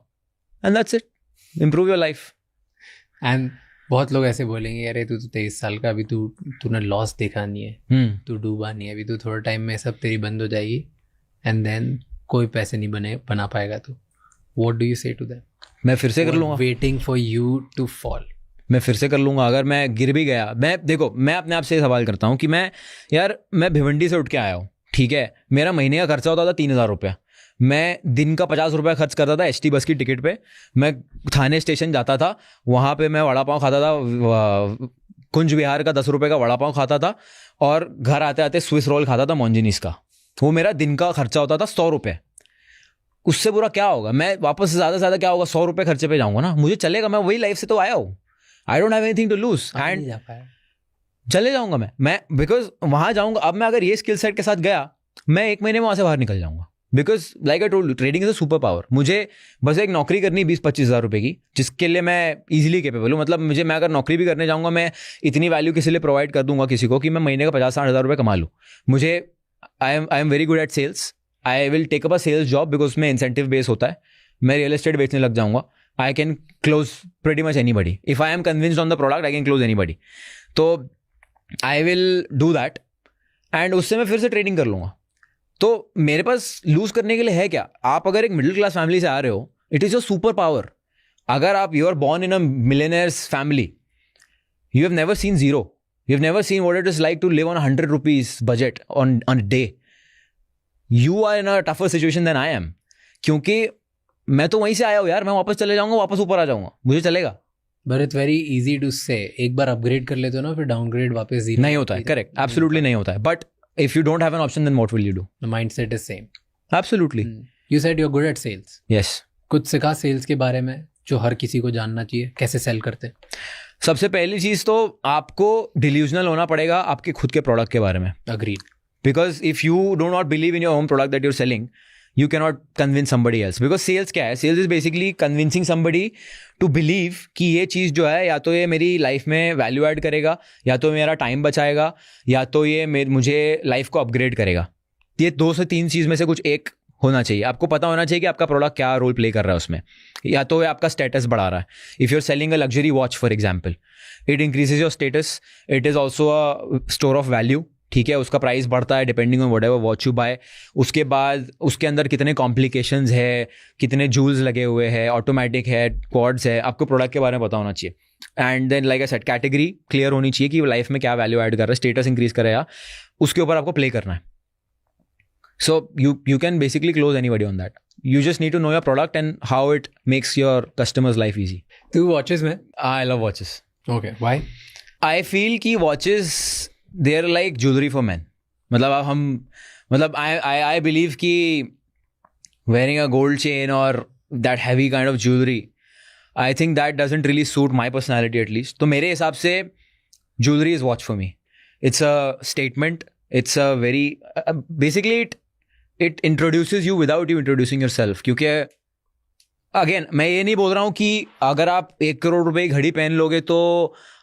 And that's it. Improve your life. And बहुत लोग ऐसे बोलेंगे, अरे तू तो 23 साल का, अभी तूने लॉस देखा नहीं है, तू डूबा नहीं है, अभी तू थोड़ा टाइम में सब तेरी बंद हो जाएगी एंड देन कोई पैसे नहीं बना पाएगा तू. What do you say to them? मैं फिर से कर लूँगा. Waiting for you to fall. मैं फिर से कर लूँगा. अगर मैं गिर भी गया, मैं अपने आप से सवाल करता हूँ कि मैं भिवंडी से उठ के आया हूँ, ठीक है, मेरा महीने का खर्चा होता था 3,000 रुपया. मैं दिन का 50 रुपया खर्च करता था ST बस की टिकट पे. मैं थाने स्टेशन जाता था, वहाँ पे मैं वड़ा पाव खाता था, कुंज विहार का 10 रुपये का वड़ा पाव खाता था, और घर आते आते स्विस रोल खाता था मॉन्जिनीस का. वो मेरा दिन का खर्चा होता था 100 रुपये. उससे बुरा क्या होगा? मैं वापस ज़्यादा से ज़्यादा क्या होगा, 100 रुपये खर्चे पे जाऊँगा ना, मुझे चलेगा, मैं वही लाइफ से तो आया हूँ. I don't have anything to lose and चले जाऊंगा मैं बिकॉज वहां जाऊंगा. अब मैं अगर ये स्किल सेट के साथ गया, मैं 1 महीने में वहां से बाहर निकल जाऊंगा. Because like I told you, trading is a super power. मुझे बस एक नौकरी करनी 20-25 हज़ार रुपए की, जिसके लिए मैं इजीली कैपेबल हूँ. मतलब मैं अगर नौकरी भी करने जाऊंगा, मैं इतनी वैल्यू किसी लिए प्रोवाइड कर दूंगा किसी को कि मैं महीने का 50-60 हज़ार रुपये कमा लूँ. मुझे I am very good at sales. I will take up a sales job because उसमें इंसेंटिव बेस होता है. मैं रियल एस्टेट बेचने लग जाऊंगा. I can close pretty much anybody. If I am convinced on the product, I can close anybody. तो I will do that. And उससे मैं फिर से ट्रेडिंग कर लूँगा. तो मेरे पास लूज करने के लिए है क्या? आप अगर एक मिडिल क्लास फैमिली से आ रहे हो, it is your super power. अगर आप you are born in a millionaire's family, you have never seen zero. You have never seen what it is like to live on 100 rupees budget on a day. You are in a tougher situation than I am. क्योंकि मैं तो वहीं से आया हूँ यार. मैं वापस चले जाऊंगा, वापस ऊपर आ जाऊंगा, मुझे चलेगा. But it's very easy to say. एक बार अपग्रेड कर लेते हो ना, फिर डाउनग्रेड वापस नहीं होता है. करेक्ट, एब्सोल्युटली नहीं होता है. But if you don't have an option, then what will you do? The mindset is same. Absolutely. You said you are good at sales. Yes. कुछ सिखा सेल्स के बारे में जो हर किसी को जानना चाहिए, कैसे सेल करते. सबसे पहली चीज तो आपको डिल्यूजनल होना पड़ेगा आपके खुद के प्रोडक्ट के बारे में. Agreed. Because if you do not believe in your own product that you are selling, you cannot convince somebody else. Because sales क्या है? Sales is basically convincing somebody to believe कि ये चीज़ जो है, या तो ये मेरी लाइफ में वैल्यू ऐड करेगा, या तो मेरा टाइम बचाएगा, या तो ये मुझे लाइफ को अपग्रेड करेगा. ये 2 से 3 चीज़ में से कुछ एक होना चाहिए. आपको पता होना चाहिए कि आपका प्रोडक्ट क्या रोल प्ले कर रहा है उसमें. या तो ये आपका स्टेटस बढ़ा रहा है. If you are selling a luxury watch for example, it increases your status. It is also a store of value. ठीक है, उसका प्राइस बढ़ता है depending on whatever watch you buy. उसके बाद उसके अंदर कितने कॉम्प्लिकेशंस है, कितने जूल्स लगे हुए हैं, ऑटोमेटिक है, क्वाड्स है, आपको प्रोडक्ट के बारे में पता होना चाहिए. And then like I said, category clear होनी चाहिए कि लाइफ में क्या वैल्यू ऐड कर रहा है, स्टेटस इंक्रीज करेगा, उसके ऊपर आपको प्ले करना है. So you can basically close anybody on that. You just need to know your product and how it makes your customers' life easy. तू watches में? I love watches. Okay, why? I feel कि watches they're like jewelry for men. मतलब I believe कि wearing a gold chain or that heavy kind of jewelry, I think that doesn't really suit my personality at least. तो मेरे हिसाब से jewelry is watch for me. It's a statement. It's a very basically it introduces you without you introducing yourself. क्योंकि again मैं ये नहीं बोल रहा हूँ कि अगर आप 1 करोड़ रुपए की घड़ी पहन लोगे तो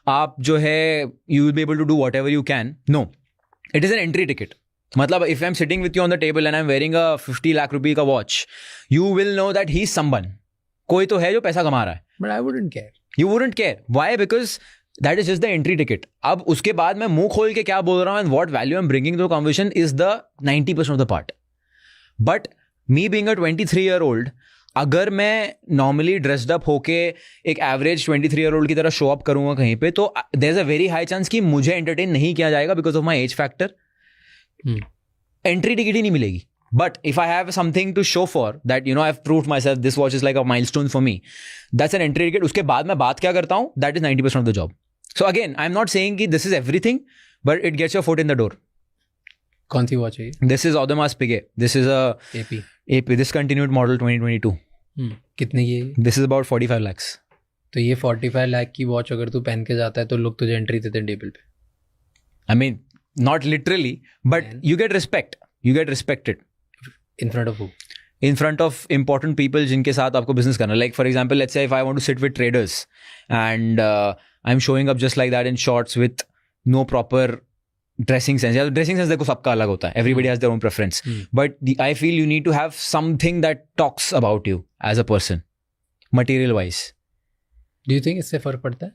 आप जो है you will be able to do whatever you can. No, it is an entry ticket. मतलब if I am sitting with you on the table and I am wearing a 50 lakh रुपए का watch, you will know that he is someone. कोई तो है जो पैसा कमा रहा है. But I wouldn't care. You wouldn't care. Why? Because that is just the entry ticket. अब उसके बाद मैं मुंह खोल के क्या बोल रहा हूँ and what value I am bringing to conversation is the 90% of the part. But me being a 23-year-old, अगर मैं नॉर्मली ड्रेस्ड अप होके एक एवरेज 23-year-old की तरह शो अप करूंगा कहीं पे, तो there is a very high chance कि मुझे एंटरटेन नहीं किया जाएगा because of my age factor. Entry ticket ही नहीं मिलेगी. But if I have something to show for that, you know, I have proved myself, this watch is like a milestone for me, that's an entry ticket. उसके बाद मैं बात क्या करता हूँ, that is 90% of the job. So again I am not saying कि this is everything, but it gets your foot in the door. कौन सी वॉच है ये? This is Audemars Piguet. This is a AP. AP discontinued model 2022. कितने की है ये? This is about 45 lakhs. तो ये 45 लाख की वॉच अगर तू पहन के जाता है तो लोग तुझे एंट्री देते हैं टेबल पे. I mean, not literally, but Man. you get respect. You get respected In front of who? in front of important people जिनके साथ आपको business करना. Like for example, let's say if I want to sit with traders and I'm showing up just like that in shorts with no proper dressing sense. Yeah, dressing sense देखो सबका अलग होता है. Everybody has their own preference. But I feel you need to have something that talks about you as a person, material wise. Do you think इससे फर्क पड़ता है?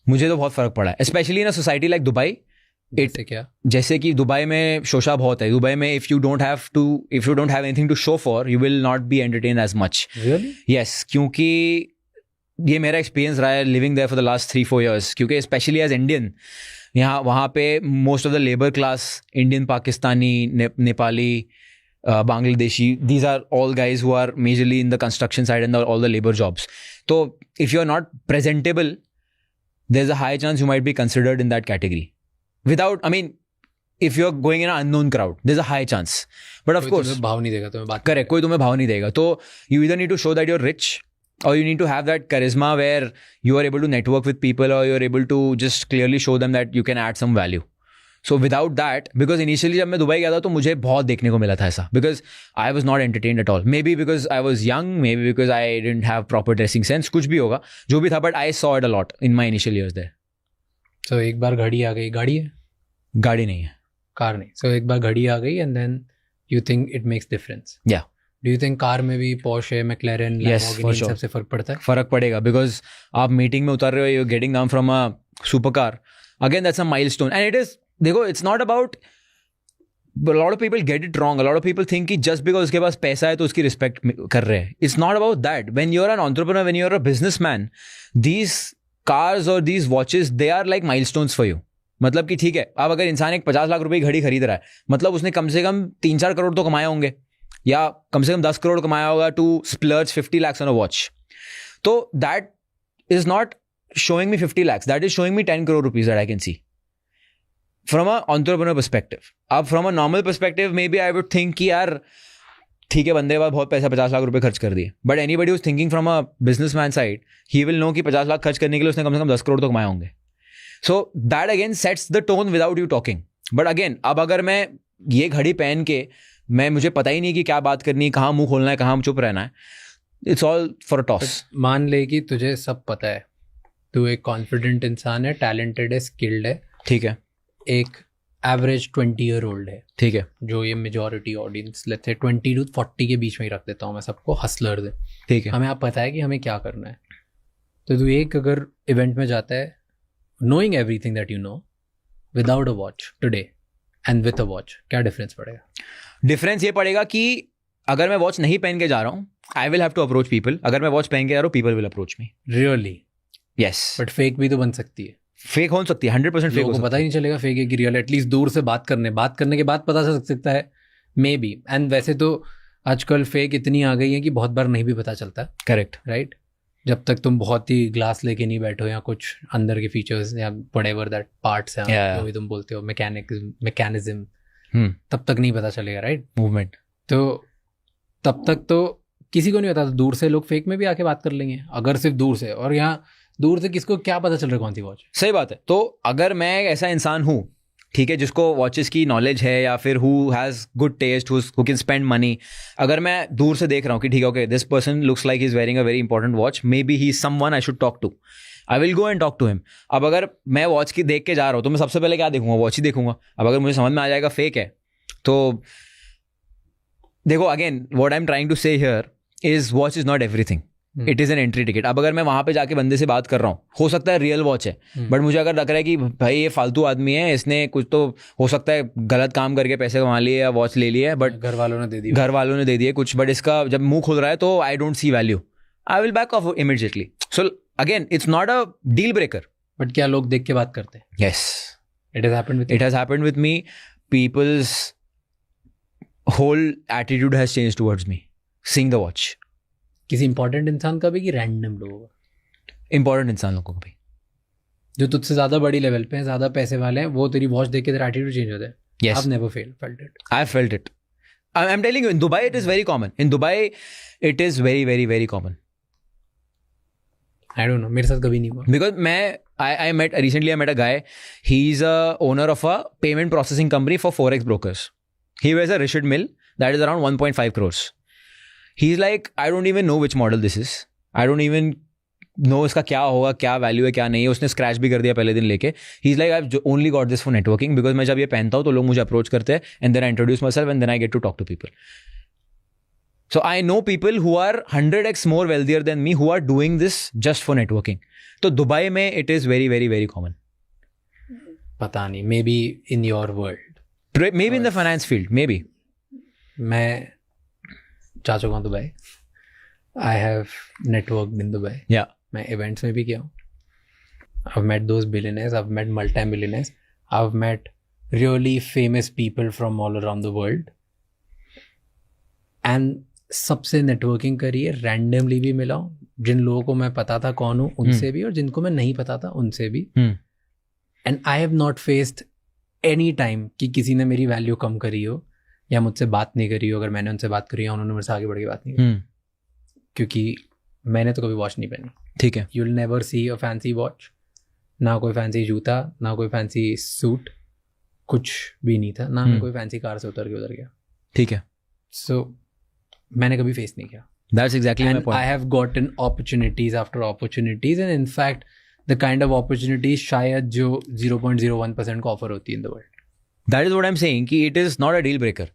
मुझे तो बहुत फर्क पड़ा है, specially in a society like Dubai. इससे क्या? जैसे कि दुबई में शोशा बहुत है. दुबई में if you don't have anything to show for, you will not be entertain as much. Really? Yes, क्योंकि ये मेरा एक्सपीरियंस रहा है living there for the last 3-4 years. क्योंकि स्पेशली एज इंडियन, यहाँ वहाँ पे most of the labour class, Indian, Pakistani, Nepali, Bangladeshi, these are all guys who are majorly in the construction side and all the labour jobs. तो if you are not presentable, there is a high chance you might be considered in that category. Without, I mean, if you're going in an unknown crowd, there's a high chance. But of कोई course, तुम्हें भाव नहीं देगा तुम्हें बात. correct, कोई तुम्हें भाव नहीं देगा. तो you either need to show that you're rich, or you need to have that charisma where you are able to network with people, or you're able to just clearly show them that you can add some value. So without that, because initially जब मैं Dubai गया था तो मुझे बहुत देखने को मिला था ऐसा, because I was not entertained at all. Maybe because I was young, maybe because I didn't have proper dressing sense, कुछ भी होगा, जो भी था, but I saw it a lot in my initial years there. So एक बार घड़ी आ गई. गाड़ी है? गाड़ी नहीं है. कार नहीं. So एक बार घड़ी आ गई and then you think it makes difference. Yeah. Do you think car में भी Porsche, McLaren, Yes, Lamborghini for in sure. सबसे फर्क पड़ता है? फर्क पड़ेगा, बिकॉज आप मीटिंग में उतर रहे हो, you getting down from a super car. Again that's a milestone and it is, देखो, it's not about, a lot of people get it wrong. A lot of people think कि just because उसके पास पैसा है तो उसकी respect कर रहे हैं. It's not about that. When you're an entrepreneur, when you're a businessman, these cars or these watches, they are like milestones for you. मतलब कि ठीक है, अब अगर इंसान एक 50 लाख रुपए की घड़ी खरीद रहा है, मतलब उसने कम से कम 3-4 करोड़ तो कमाए होंगे, या कम से कम 10 करोड़ कमाया होगा to splurge 50 lakhs on a watch. तो that is not showing me 50 lakhs. That is showing me 10 crore rupees that I can see. From a entrepreneur perspective. अब from a normal perspective, maybe I would think कि यार ठीक है, बंदे के पास बहुत पैसा, 50 लाख रुपए खर्च कर दिए. But anybody who's thinking from a businessman side, he will know कि 50 लाख खर्च करने के लिए उसने कम से कम 10 करोड़ तो कमाए होंगे. So that again sets the tone without you talking. But again, अब अगर मैं ये घड़ी पहन के, मुझे पता ही नहीं कि क्या बात करनी है, कहाँ मुंह खोलना है, कहाँ चुप रहना है, it's all for a toss. मान ले कि तुझे सब पता है, तू एक कॉन्फिडेंट इंसान है, टैलेंटेड है, स्किल्ड है, ठीक है, एक एवरेज 20-year-old है, ठीक है, जो ये majority audience, let's say 20 to 40 के बीच में ही रख देता हूँ मैं सबको, हसलर दे, ठीक है. हमें आप पता है कि हमें क्या करना है. तो तू एक अगर इवेंट में जाता है, knowing everything that you know, without a watch today and with a watch, क्या डिफरेंस पड़ेगा? डिफरेंस ये पड़ेगा कि अगर मैं वॉच नहीं पहन के जा रहा हूँ, I will have to approach people. अगर मैं वॉच पहन के जा रहा हूँ, people will approach me. Really? Yes. But fake भी तो बन सकती है. फेक हो सकती है, 100% फेक हो लोगों को पता ही नहीं चलेगा फेक है कि रियल. एटलीस्ट दूर से बात करने के बाद पता चल सकता है, मे बी. एंड वैसे तो आजकल फेक इतनी आ गई है कि बहुत बार नहीं भी पता चलता. Correct, right? जब तक तुम बहुत ही ग्लास लेके नहीं बैठो, या कुछ अंदर के फीचर्स या व्हाटएवर दैट पार्ट्स हैं, जो भी तुम बोलते हो, मैकेनिज्म, तब तक नहीं पता चलेगा. राइट? मूवमेंट. तो तब तक तो किसी को नहीं पता. तो दूर से लोग फेक में भी आके बात कर लेंगे, अगर सिर्फ दूर से. और यहाँ दूर से किसको क्या पता चल रहा है कौन सी वॉच? सही बात है. तो अगर मैं ऐसा इंसान हूँ, ठीक है, जिसको वॉचेस की नॉलेज है, या फिर who has good taste, who can spend money, अगर मैं दूर से देख रहा हूँ कि ठीक है, okay, this person looks like he is wearing a very important watch, maybe he is someone I should talk to, I will go and talk to him. अब अगर मैं वॉच की देख के जा रहा हूँ, तो मैं सबसे पहले क्या देखूंगा? वॉच ही देखूंगा. अब अगर मुझे समझ में आ जाएगा फेक है, तो देखो, again what I am trying to say here is watch is not everything. It is an entry ticket. अब अगर मैं वहाँ पे जाके बंदे से बात कर रहा हूँ, हो सकता है रियल वॉच है, बट मुझे अगर लग रहा है कि भाई ये फालतू आदमी है, इसने कुछ तो हो सकता है गलत काम करके पैसे कमा लिए या वॉच ले लिया है, बट घर वालों ने दे दिए कुछ, बट इसका जब मुंह खुल रहा है तो I don't see value, I will back off immediately. So again, it's not a deal breaker. But क्या लोग देख के बात करते हैं? Yes, it has happened with me. People's whole attitude has changed towards me seeing the watch. किसी important इंसान का भी कि रैंडम लोगों का? इंपॉर्टेंट इंसान लोगों का भी, जो तुझसे ज़्यादा बड़ी लेवल पे हैं, ज़्यादा पैसे वाले हैं, वो तेरी वॉच देख के तेरा एटीट्यूड चेंज होता है. Yes. I've never felt it. I felt it. I'm telling you, in Dubai, it is very common. In Dubai, it is very, very, very common. I don't know. मेरे साथ कभी नहीं हुआ. Because I met a guy. He's a owner of a payment processing company for Forex brokers. He wears a Richard Mille that is around 1.5 crores. He's like, I don't even know which model this is. I don't even know इसका क्या होगा, क्या value है, क्या नहीं है. उसने scratch भी कर दिया पहले दिन लेके. He's like, I've only got this for networking because मैं जब ये पहनता हूँ तो लोग मुझे अप्रोच करते हैं and then I introduce myself and then I get to talk to people. So I know people who are 100x more wealthier than me who are doing this just for networking. तो Dubai में it is very, very, very common. पता नहीं. Maybe in your world. Maybe in the finance field. Maybe. मैं जा चुका हूँ Dubai. I have networked in Dubai. Yeah. मैं events में भी किया हूँ. I've met those billionaires. I've met multi-millionaires. I've met really famous people from all around the world. And सबसे नेटवर्किंग करी है. रैंडमली भी मिला हूँ. जिन लोगों को मैं पता था कौन हूँ उनसे भी, और जिनको मैं नहीं पता था उनसे भी. And I have not faced any time कि किसी ने मेरी वैल्यू कम करी हो या मुझसे बात नहीं करी हो. अगर मैंने उनसे बात करी है उन्होंने मेरे से आगे बढ़ के बात नहीं करी, क्योंकि मैंने तो कभी वॉच नहीं पहनी. ठीक है. You will never see a fancy watch. ना कोई फैंसी जूता, ना कोई फैंसी सूट, कुछ भी नहीं था. ना मैं कोई फैंसी कार से उतर गया. ठीक है. सो मैंने कभी फेस नहीं किया. That's exactly my point. I have gotten opportunities after opportunities, and in fact the kind of opportunities शायद जो 0.01% को offer होती है in the world. That is what I'm saying, कि it is not a deal breaker.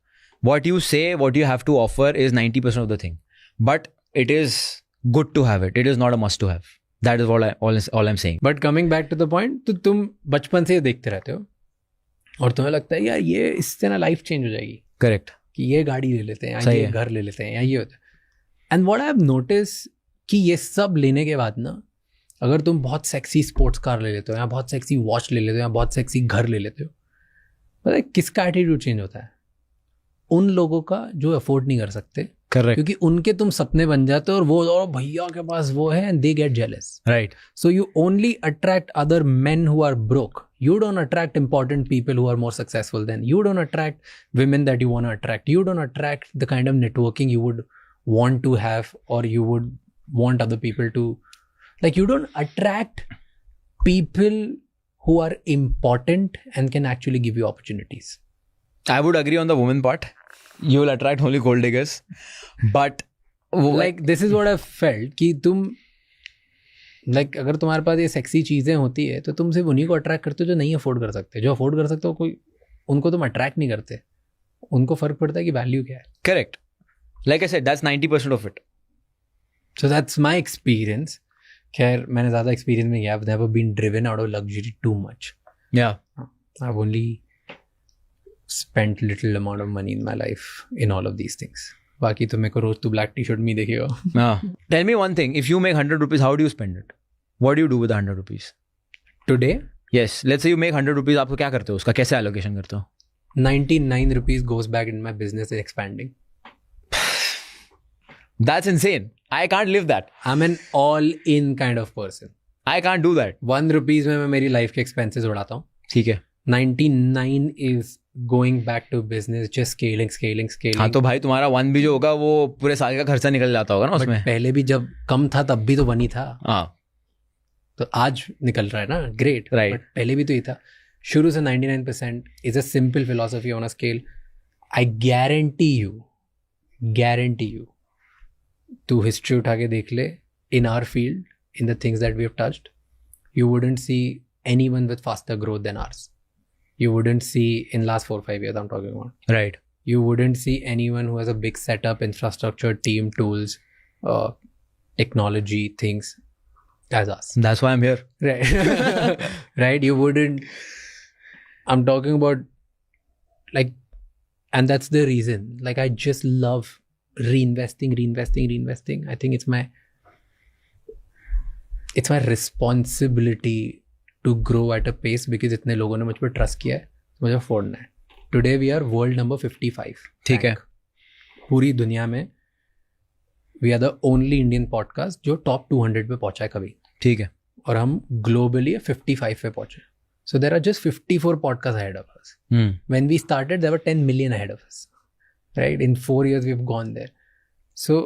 What you say, what you have to offer is 90% of the thing. But it is good to have it. It is not a must to have. That is all I'm saying. But coming back to the point, तो तुम बचपन से देखते रहते हो और तुम्हें लगता है यार ये इससे ना लाइफ चेंज हो जाएगी. Correct. कि ये गाड़ी ले लेते हैं या ये घर ले लेते हैं या ये होता है. And what I have notice कि ये सब लेने के बाद ना, अगर तुम बहुत सेक्सी स्पोर्ट्स कार ले लेते हो या बहुत सेक्सी वॉच ले लेते हो या बहुत सेक्सी घर ले लेते हो, पता है किसका एटीट्यूड चेंज होता है? उन लोगों का जो अफोर्ड नहीं कर सकते. Correct. क्योंकि उनके तुम सपने बन जाते हो और वो और भैया के पास वो है and they get jealous. Right. So you only attract other men who are broke. You don't attract important people who are more successful than. You don't attract women that you want to attract. You don't attract the kind of networking you would want to have or you would want other people to. Like, you don't attract people who are important and can actually give you opportunities. I would agree on the woman part. You will attract only gold diggers. But like, this is what I've felt कि तुम like अगर तुम्हारे पास ये sexy चीज़ें होती है तो तुम सिर्फ उन्हीं को अट्रैक्ट करते हो जो नहीं अफोर्ड कर सकते. जो अफोर्ड कर सकते हो कोई, उनको तुम अट्रैक्ट नहीं करते. उनको फर्क पड़ता है कि वैल्यू क्या है. Correct. Like I said, that's 90% of it. So that's my experience. खैर मैंने ज़्यादा एक्सपीरियंस नहीं किया. I've never been driven out of luxury too much. Yeah. I've only spent little amount of money in my life in all of these things. बाकी तो मेरे को रोज तो ब्लैक टी शर्ट में ही देखेगा. Tell me one thing. If you make 100 rupees, how do you spend it? What do you do with the 100 rupees? Today? Yes. Let's say you make 100 rupees. आप क्या करते हो? उसका कैसे allocation करते हो? 99 rupees goes back in my business expanding. That's insane. I can't live that. I'm an all-in kind of person. I can't do that. 1 rupees में मैं मेरी लाइफ के एक्सपेंसेस उड़ाता हूँ. ठीक है. 99 is going back to business, just scaling. हाँ तो भाई तुम्हारा 1 भी जो होगा वो पूरे साल का खर्चा निकल जाता होगा ना उसमें. पहले भी जब कम था तब भी तो बनी था. हाँ. तो आज निकल रहा है ना. ग्रेट. Right. बट पहले भी तो ही था. शुरू से 99% is a simple philosophy on a scale. I guarantee you तू हिस्ट्री उठा के देख ले, in our field, in the things that we have touched, you wouldn't see anyone with faster growth than ours. You wouldn't see, in last 4-5 years I'm talking about. Right. You wouldn't see anyone who has a big setup, infrastructure, team, tools, technology, things as us. That's why I'm here. Right. Right. You wouldn't. I'm talking about like, and that's the reason. Like, I just love reinvesting. I think it's my responsibility to grow at a pace because इतने लोगों ने मुझ पर trust किया है, मुझे फोड़ना है. Today we are world number 55. ठीक है. पूरी दुनिया में we are the only Indian podcast जो top 200 पे पहुंचा है कभी. ठीक है. और हम ग्लोबली 55 पे पहुंचे. So there are just 54 podcasts ahead of us. When we started, there were 10 million ahead of us. Right? In 4 years, we've gone there. So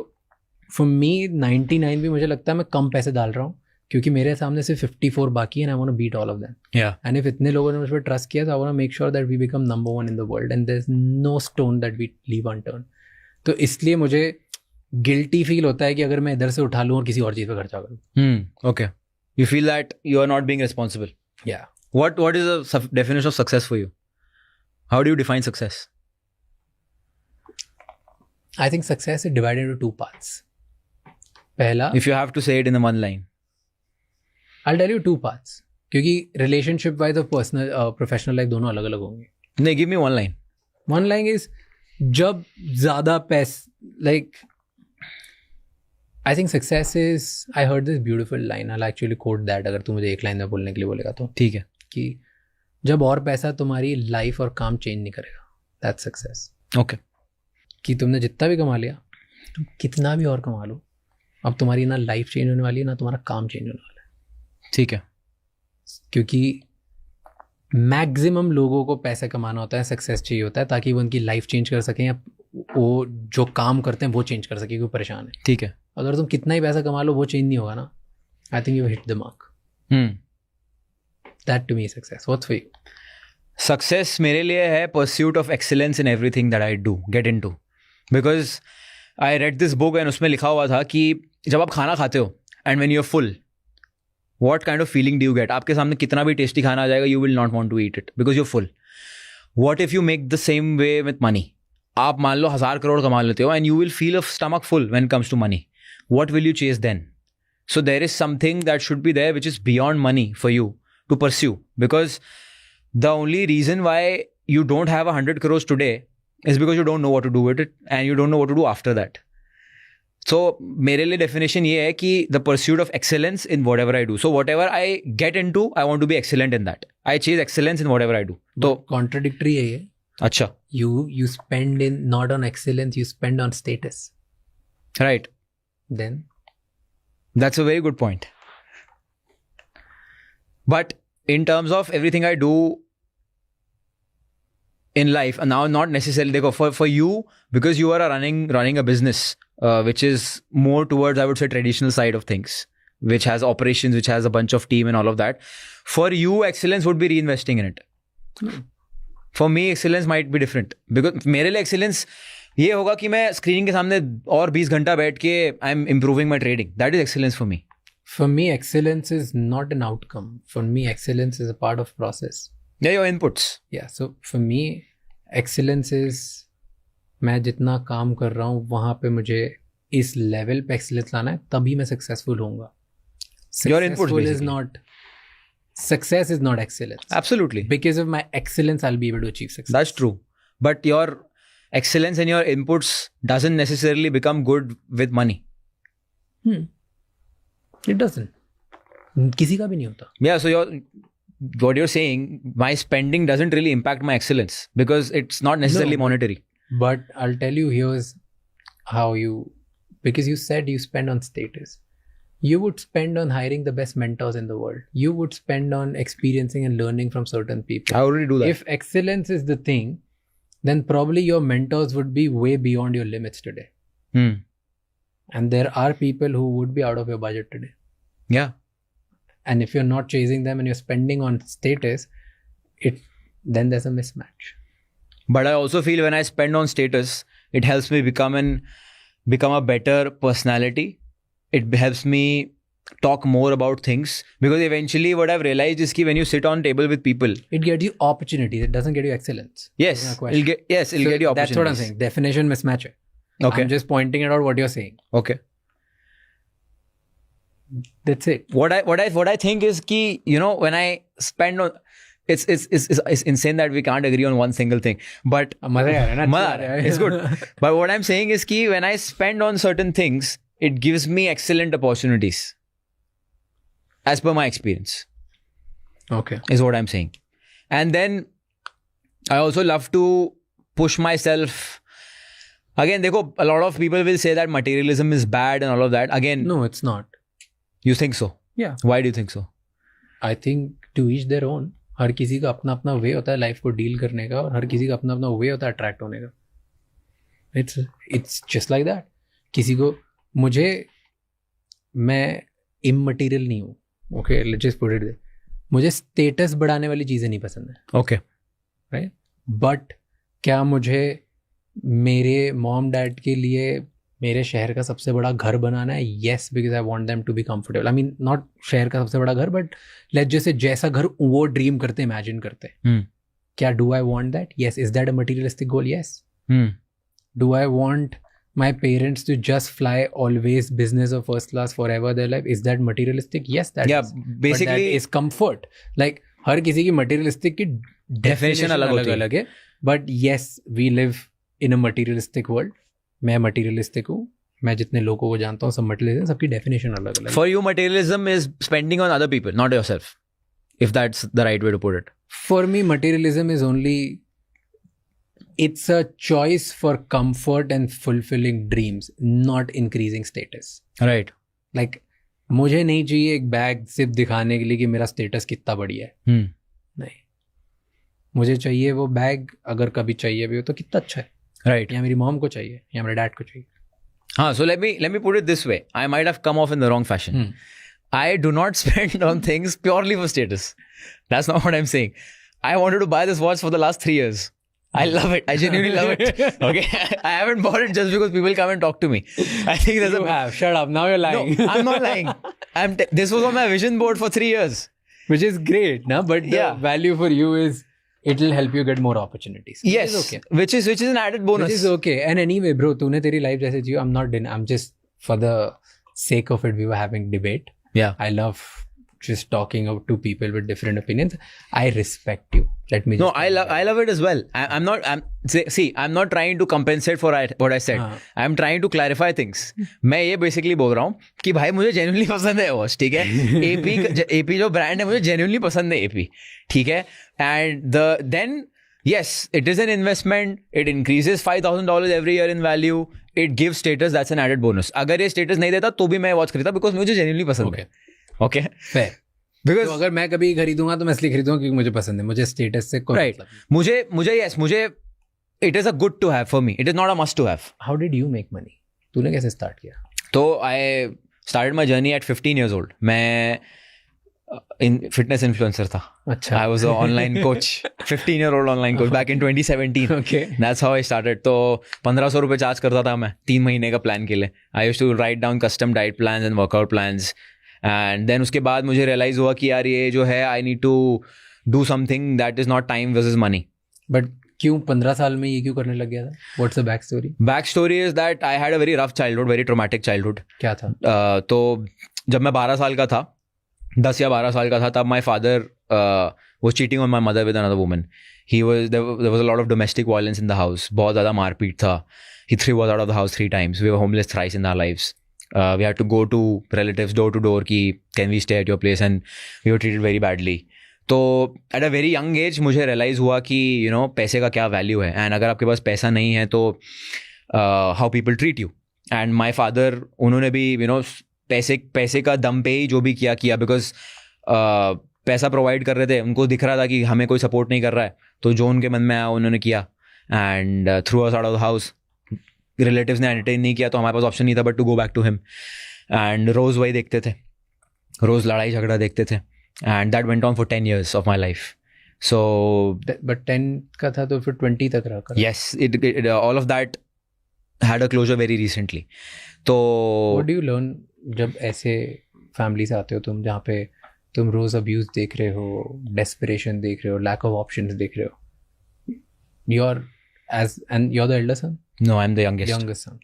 for me, 99 भी मुझे लगता है मैं कम पैसे डाल रहा हूँ क्योंकि मेरे सामने सिर्फ 54 बाकी है and I want to beat all of them. Yeah. And if इतने लोगों ने मुझ पर trust किया, so I want to make sure that we become number one in the world and there's no stone that we leave unturned. तो इसलिए मुझे guilty feel होता है कि अगर मैं इधर से उठा लूँ और किसी और चीज़ पे खर्चा करूँ. Okay. You feel that you are not being responsible. Yeah. What is the definition of success for you? How do you define success? I think success is divided into two parts. पहला, If you have to say it in one line. I'll tell you two parts. क्योंकि relationship wise और personal professional life दोनों अलग अलग होंगे. नहीं, give me one line. One line is जब ज़्यादा like I think success is, I heard this beautiful line. I'll actually quote that अगर तू मुझे एक लाइन में बोलने के लिए बोलेगा तो. ठीक है. कि जब और पैसा तुम्हारी लाइफ और काम चेंज नहीं करेगा. That's success. Okay. कि तुमने जितना भी कमा लिया, तुम कितना भी और कमा लो, अब तुम्हारी ना लाइफ चेंज होने वाली है ना तुम्हारा काम चेंज होने वाला है. ठीक है. क्योंकि मैक्सिमम लोगों को पैसे कमाना होता है, सक्सेस चाहिए होता है ताकि वो उनकी लाइफ चेंज कर सकें या वो जो काम करते हैं वो चेंज कर सके क्योंकि परेशान है. ठीक है. अगर तुम कितना ही पैसा कमा लो वो चेंज नहीं होगा ना. I think you hit the mark. That to me success. What's for you? Success मेरे लिए है pursuit of excellence in everything that I do get into. Because I read this book and उसमें लिखा हुआ था कि जब आप खाना खाते हो and when you are full, what kind of feeling do you get? आपके सामने कितना भी टेस्टी खाना आ जाएगा, you will not want to eat it because you are full. What if you make the same way with money? आप मान लो 1000 करोड़ कमा लेते हो and you will feel a stomach full when comes to money. What will you chase then? So there is something that should be there which is beyond money for you to pursue, because the only reason why you don't have 100 crores today is because you don't know what to do with it and you don't know what to do after that. So मेरे लिए definition ये है कि the pursuit of excellence in whatever I do. So whatever I get into, I want to be excellent in that. I chase excellence in whatever I do. तो contradictory है ये. अच्छा. You spend in not on excellence, you spend on status. Right. Then that's a very good point. But in terms of everything I do in life, and now not necessarily for you, because you are running a business which is more towards, I would say, traditional side of things, which has operations, which has a bunch of team and all of that. For you, excellence would be reinvesting in it. For me, excellence might be different, because मेरे लिए excellence ये होगा कि मैं screening के सामने और 20 घंटा बैठ के I am improving my trading. That is excellence for me. For me, excellence is not an outcome. For me, excellence is a part of process. Yeah, your inputs. Yeah, so for me, excellence is मैं जितना काम कर रहा हूँ वहाँ पे मुझे इस लेवल पे एक्सीलेंस लाना है, तभी मैं सक्सेसफुल होऊंगा. Your inputs basically. Success is not excellence. Absolutely. Because of my excellence, I'll be able to achieve success. That's true. But your excellence in your inputs doesn't necessarily become good with money. It doesn't. किसी का भी नहीं होता. Yeah, so what you're saying, my spending doesn't really impact my excellence because it's not necessarily monetary. But I'll tell you, here's how because you said you spend on status. You would spend on hiring the best mentors in the world. You would spend on experiencing and learning from certain people. I already do that. If excellence is the thing, then probably your mentors would be way beyond your limits today. And there are people who would be out of your budget today. Yeah. And if you're not chasing them and you're spending on status, then there's a mismatch. But I also feel when I spend on status, it helps me become a better personality. It helps me talk more about things, because eventually what I've realized is that when you sit on table with people, it gets you opportunities. It doesn't get you excellence. Yes, it'll get you opportunities. That's what I'm saying. Definition mismatch. Okay. I'm just pointing it out what you're saying. Okay. That's it. What I think is ki, when I spend on, it's insane that we can't agree on one single thing. But it's good. But what I'm saying is ki when I spend on certain things, it gives me excellent opportunities. As per my experience. Okay. Is what I'm saying. And then I also love to push myself. Again, देखो, a lot of people will say that materialism is bad and all of that. Again, no, it's not. You think so? Yeah. Why do you think so? I think to each their own. हर किसी का अपना अपना वे होता है life को deal करने का, और हर किसी का अपना अपना वे होता है अट्रैक्ट होने का. It's just like that. किसी को, मैं इममटीरियल नहीं हूँ, okay, let's just put it there. मुझे स्टेटस बढ़ाने वाली चीज़ें नहीं पसंद है, ओके, राइट. बट क्या मुझे मेरे मॉम डैड के लिए मेरे शहर का सबसे बड़ा घर बनाना है? Yes, because I want them to be comfortable. I mean not शहर का सबसे बड़ा घर, बट लेट्स जैसे जैसा घर वो ड्रीम करते, इमेजिन करते. क्या do I want that? Yes. Is that a materialistic goal? Yes. Do I want my parents to just fly always business or first class forever their life? Is that materialistic? Yes, that yeah, is. basically but that is comfort. Like हर किसी की materialistic की definition अलग है. But yes, we live in a materialistic world. मैं materialistic हूँ. मैं जितने लोगों को जानता हूँ सब materialistic, सबकी definition अलग अलग. For you, materialism is spending on other people, not yourself. If that's the right way to put it. For me, materialism is only, it's a choice for comfort and fulfilling dreams, not increasing status. Right. Like, मुझे नहीं चाहिए एक bag सिर्फ दिखाने के लिए कि मेरा स्टेटस कितना बढ़िया है. नहीं, मुझे चाहिए वो बैग, अगर कभी चाहिए भी हो तो कितना अच्छा है. Right. या मेरी मॉम को चाहिए या मेरे डैड को चाहिए. हाँ, so let me put it this way. I might have come off in the wrong fashion. I do not spend on things purely for status. That's not what I'm saying. I wanted to buy this watch for the last 3 years. I love it. I genuinely love it. Okay, I haven't bought it just because people come and talk to me. I think there's You have. Shut up. Now you're lying. No, I'm not lying. This was on my vision board for 3 years. Which is great, na? But the value for you is it will help you get more opportunities. Yes. Okay. Which is an added bonus. Which is okay. And anyway, bro, तूने तेरी life जैसे जियो. I'm just for the sake of it. We were having debate. Yeah. I love just talking out to people with different opinions. I respect you. Let me. No, I love it as well. I'm not trying to compensate for what I said. I'm trying to clarify things. मैं ये basically बोल रहा हूँ कि भाई मुझे genuinely पसंद है वॉच, ठीक है. AP जो brand है मुझे genuinely पसंद है AP, ठीक है. And then yes, it is an investment. It increases $5,000 every year in value. It gives status. That's an added bonus. अगर ये status नहीं देता तो भी मैं वॉच खरीदता because मुझे genuinely पसंद है. Okay. Fair. Because तो अगर मैं कभी खरीदूंगा तो मैं इसलिए खरीदूंगा क्योंकि मुझे पसंद है. मुझे स्टेटस से कोई right. मुझे it is a good to have for me. It is not a must to have. How did you make money? तूने कैसे स्टार्ट किया? तो I started my journey at 15 years old. मैं fitness influencer था. अच्छा. I was an online coach. 15-year-old online coach back in 2017. Okay. That's how I started. तो 1,500 रुपये charge करता था मैं 3 महीने का प्लान के लिए. I used to write down custom diet plans and workout plans. And then उसके बाद मुझे realize हुआ कि यार ये जो है I need to do something that is not time versus money. But क्यों 15 साल में ये क्यों करने लग गया था? What's the back story? Back story is that I had a very rough childhood, very traumatic childhood. क्या था? तो जब मैं 12 साल का था, 10 या 12 साल का था, तब my father was cheating on my mother with another woman. There was a lot of domestic violence in the house. बहुत ज़्यादा मारपीट था. He threw us out of the house 3 times. We were homeless thrice in our lives. We had to go to relatives door to door कि can we stay at your place, and we were treated very badly. तो at a very young age मुझे realize हुआ कि पैसे का क्या value है, and अगर आपके पास पैसा नहीं है तो how people treat you. And my father, उन्होंने भी पैसे का दम पे ही जो भी किया because पैसा प्रोवाइड कर रहे थे, उनको दिख रहा था कि हमें कोई सपोर्ट नहीं कर रहा है, तो जो उनके मन में आया उन्होंने किया. And threw us out of the house. Relatives ने एंटरटेन नहीं किया तो हमारे पास ऑप्शन नहीं था but to go back to him. And रोज़ वही देखते थे, रोज़ लड़ाई झगड़ा देखते थे. And that went on for 10 years of my life. So but 10 का था तो फिर 20 तक रहा. Yes, it all of that had a closure very recently. तो व्हाट डू यू लर्न जब ऐसे फैमिली से आते हो तुम, जहाँ पे तुम रोज़ अब्यूज़ देख रहे हो, डेस्परेशन देख रहे हो, लैक ऑफ ऑप्शंस देख रहे हो. you're the elder son? No, I'm the youngest son.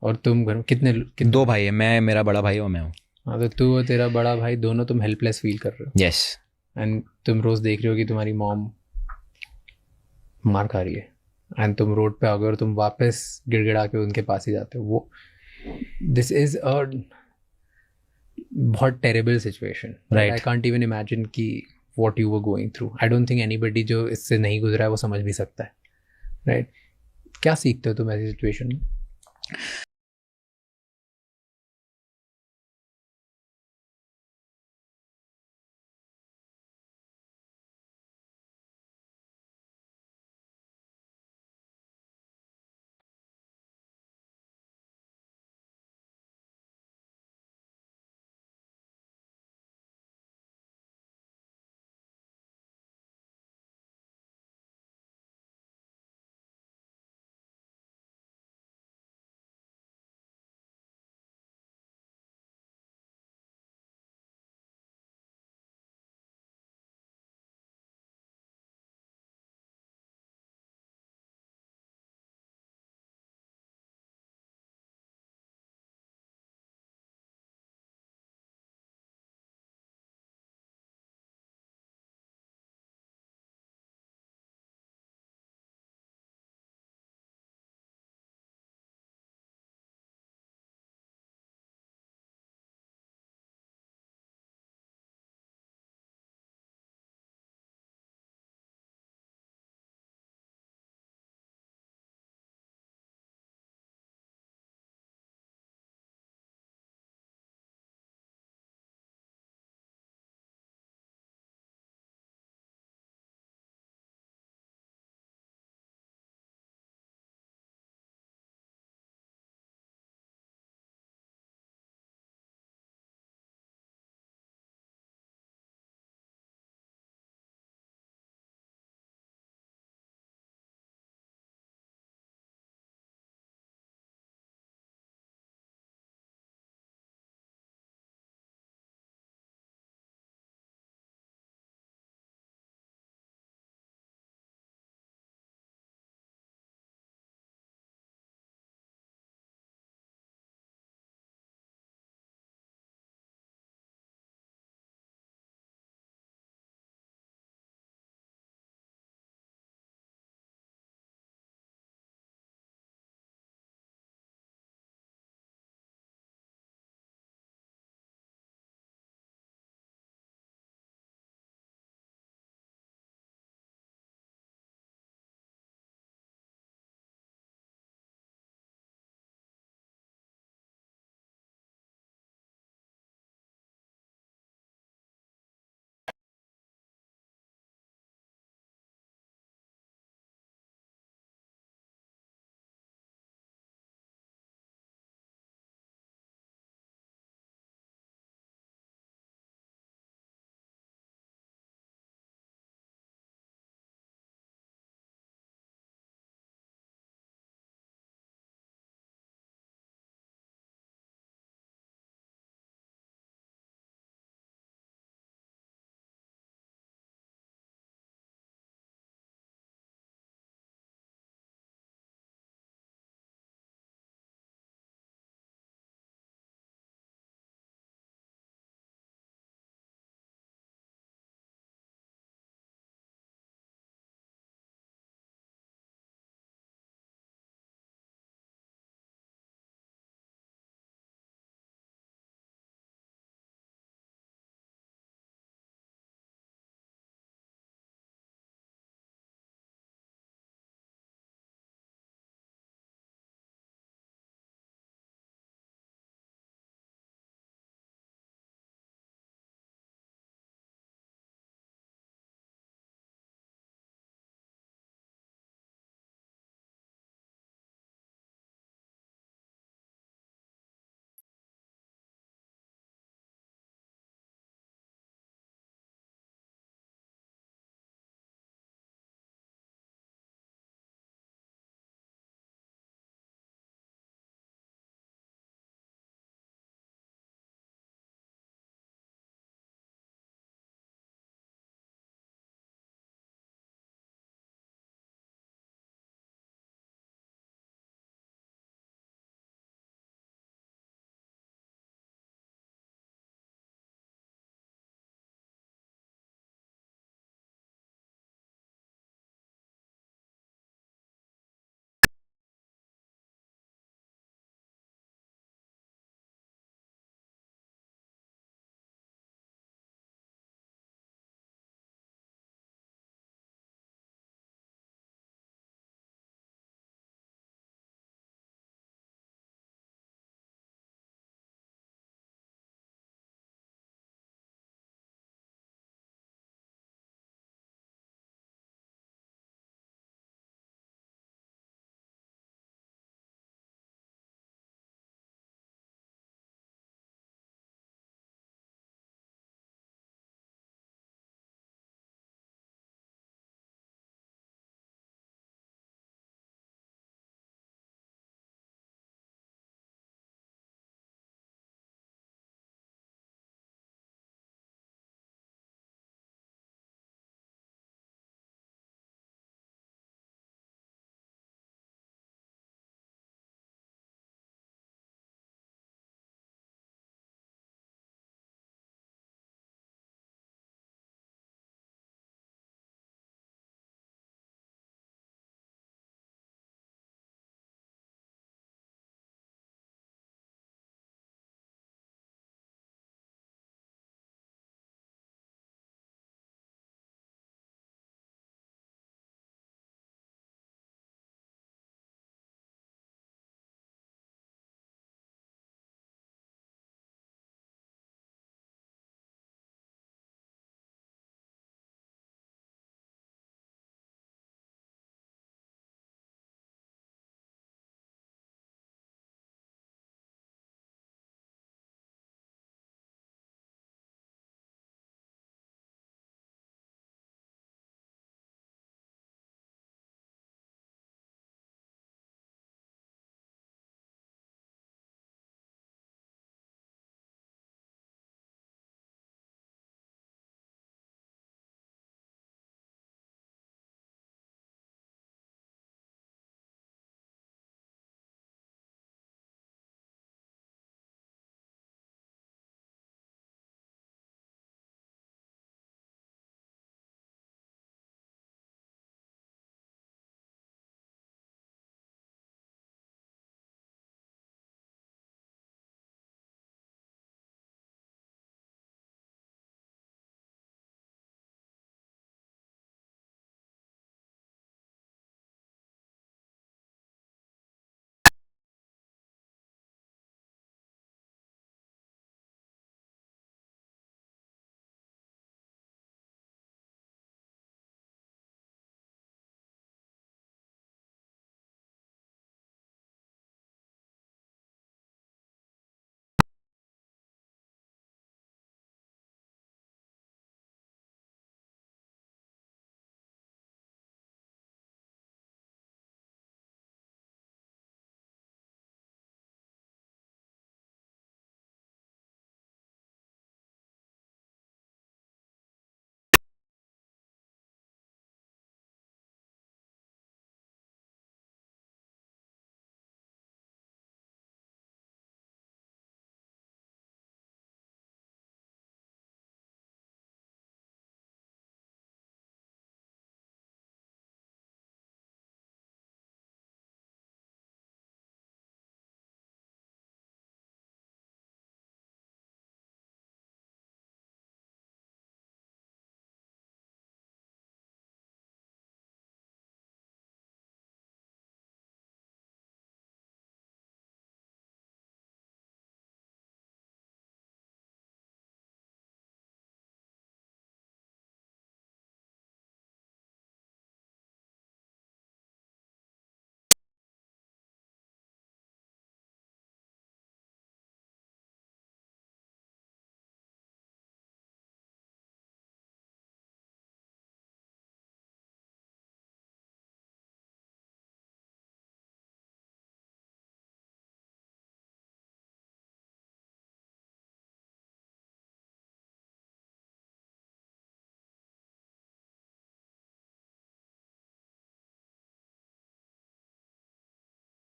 और तुम घर में कितने 2 भाई है, मैं, मेरा बड़ा भाई और मैं हूँ. हाँ, तो तू और तेरा बड़ा भाई दोनों तुम हेल्पलेस फील कर रहे हो. यस. एंड तुम रोज देख रहे हो कि तुम्हारी मॉम मार खा रही है, एंड तुम रोड पे आओगे और तुम वापस गिड़गिड़ा के उनके पास ही जाते हो. वो दिस इज अ बहुत terrible situation. Right. I can't even imagine कि what you were going through. I don't think anybody जो इससे नहीं गुजरा है वो समझ भी सकता है. राइट. क्या सीखते हो तुम ऐसी सिचुएशन में?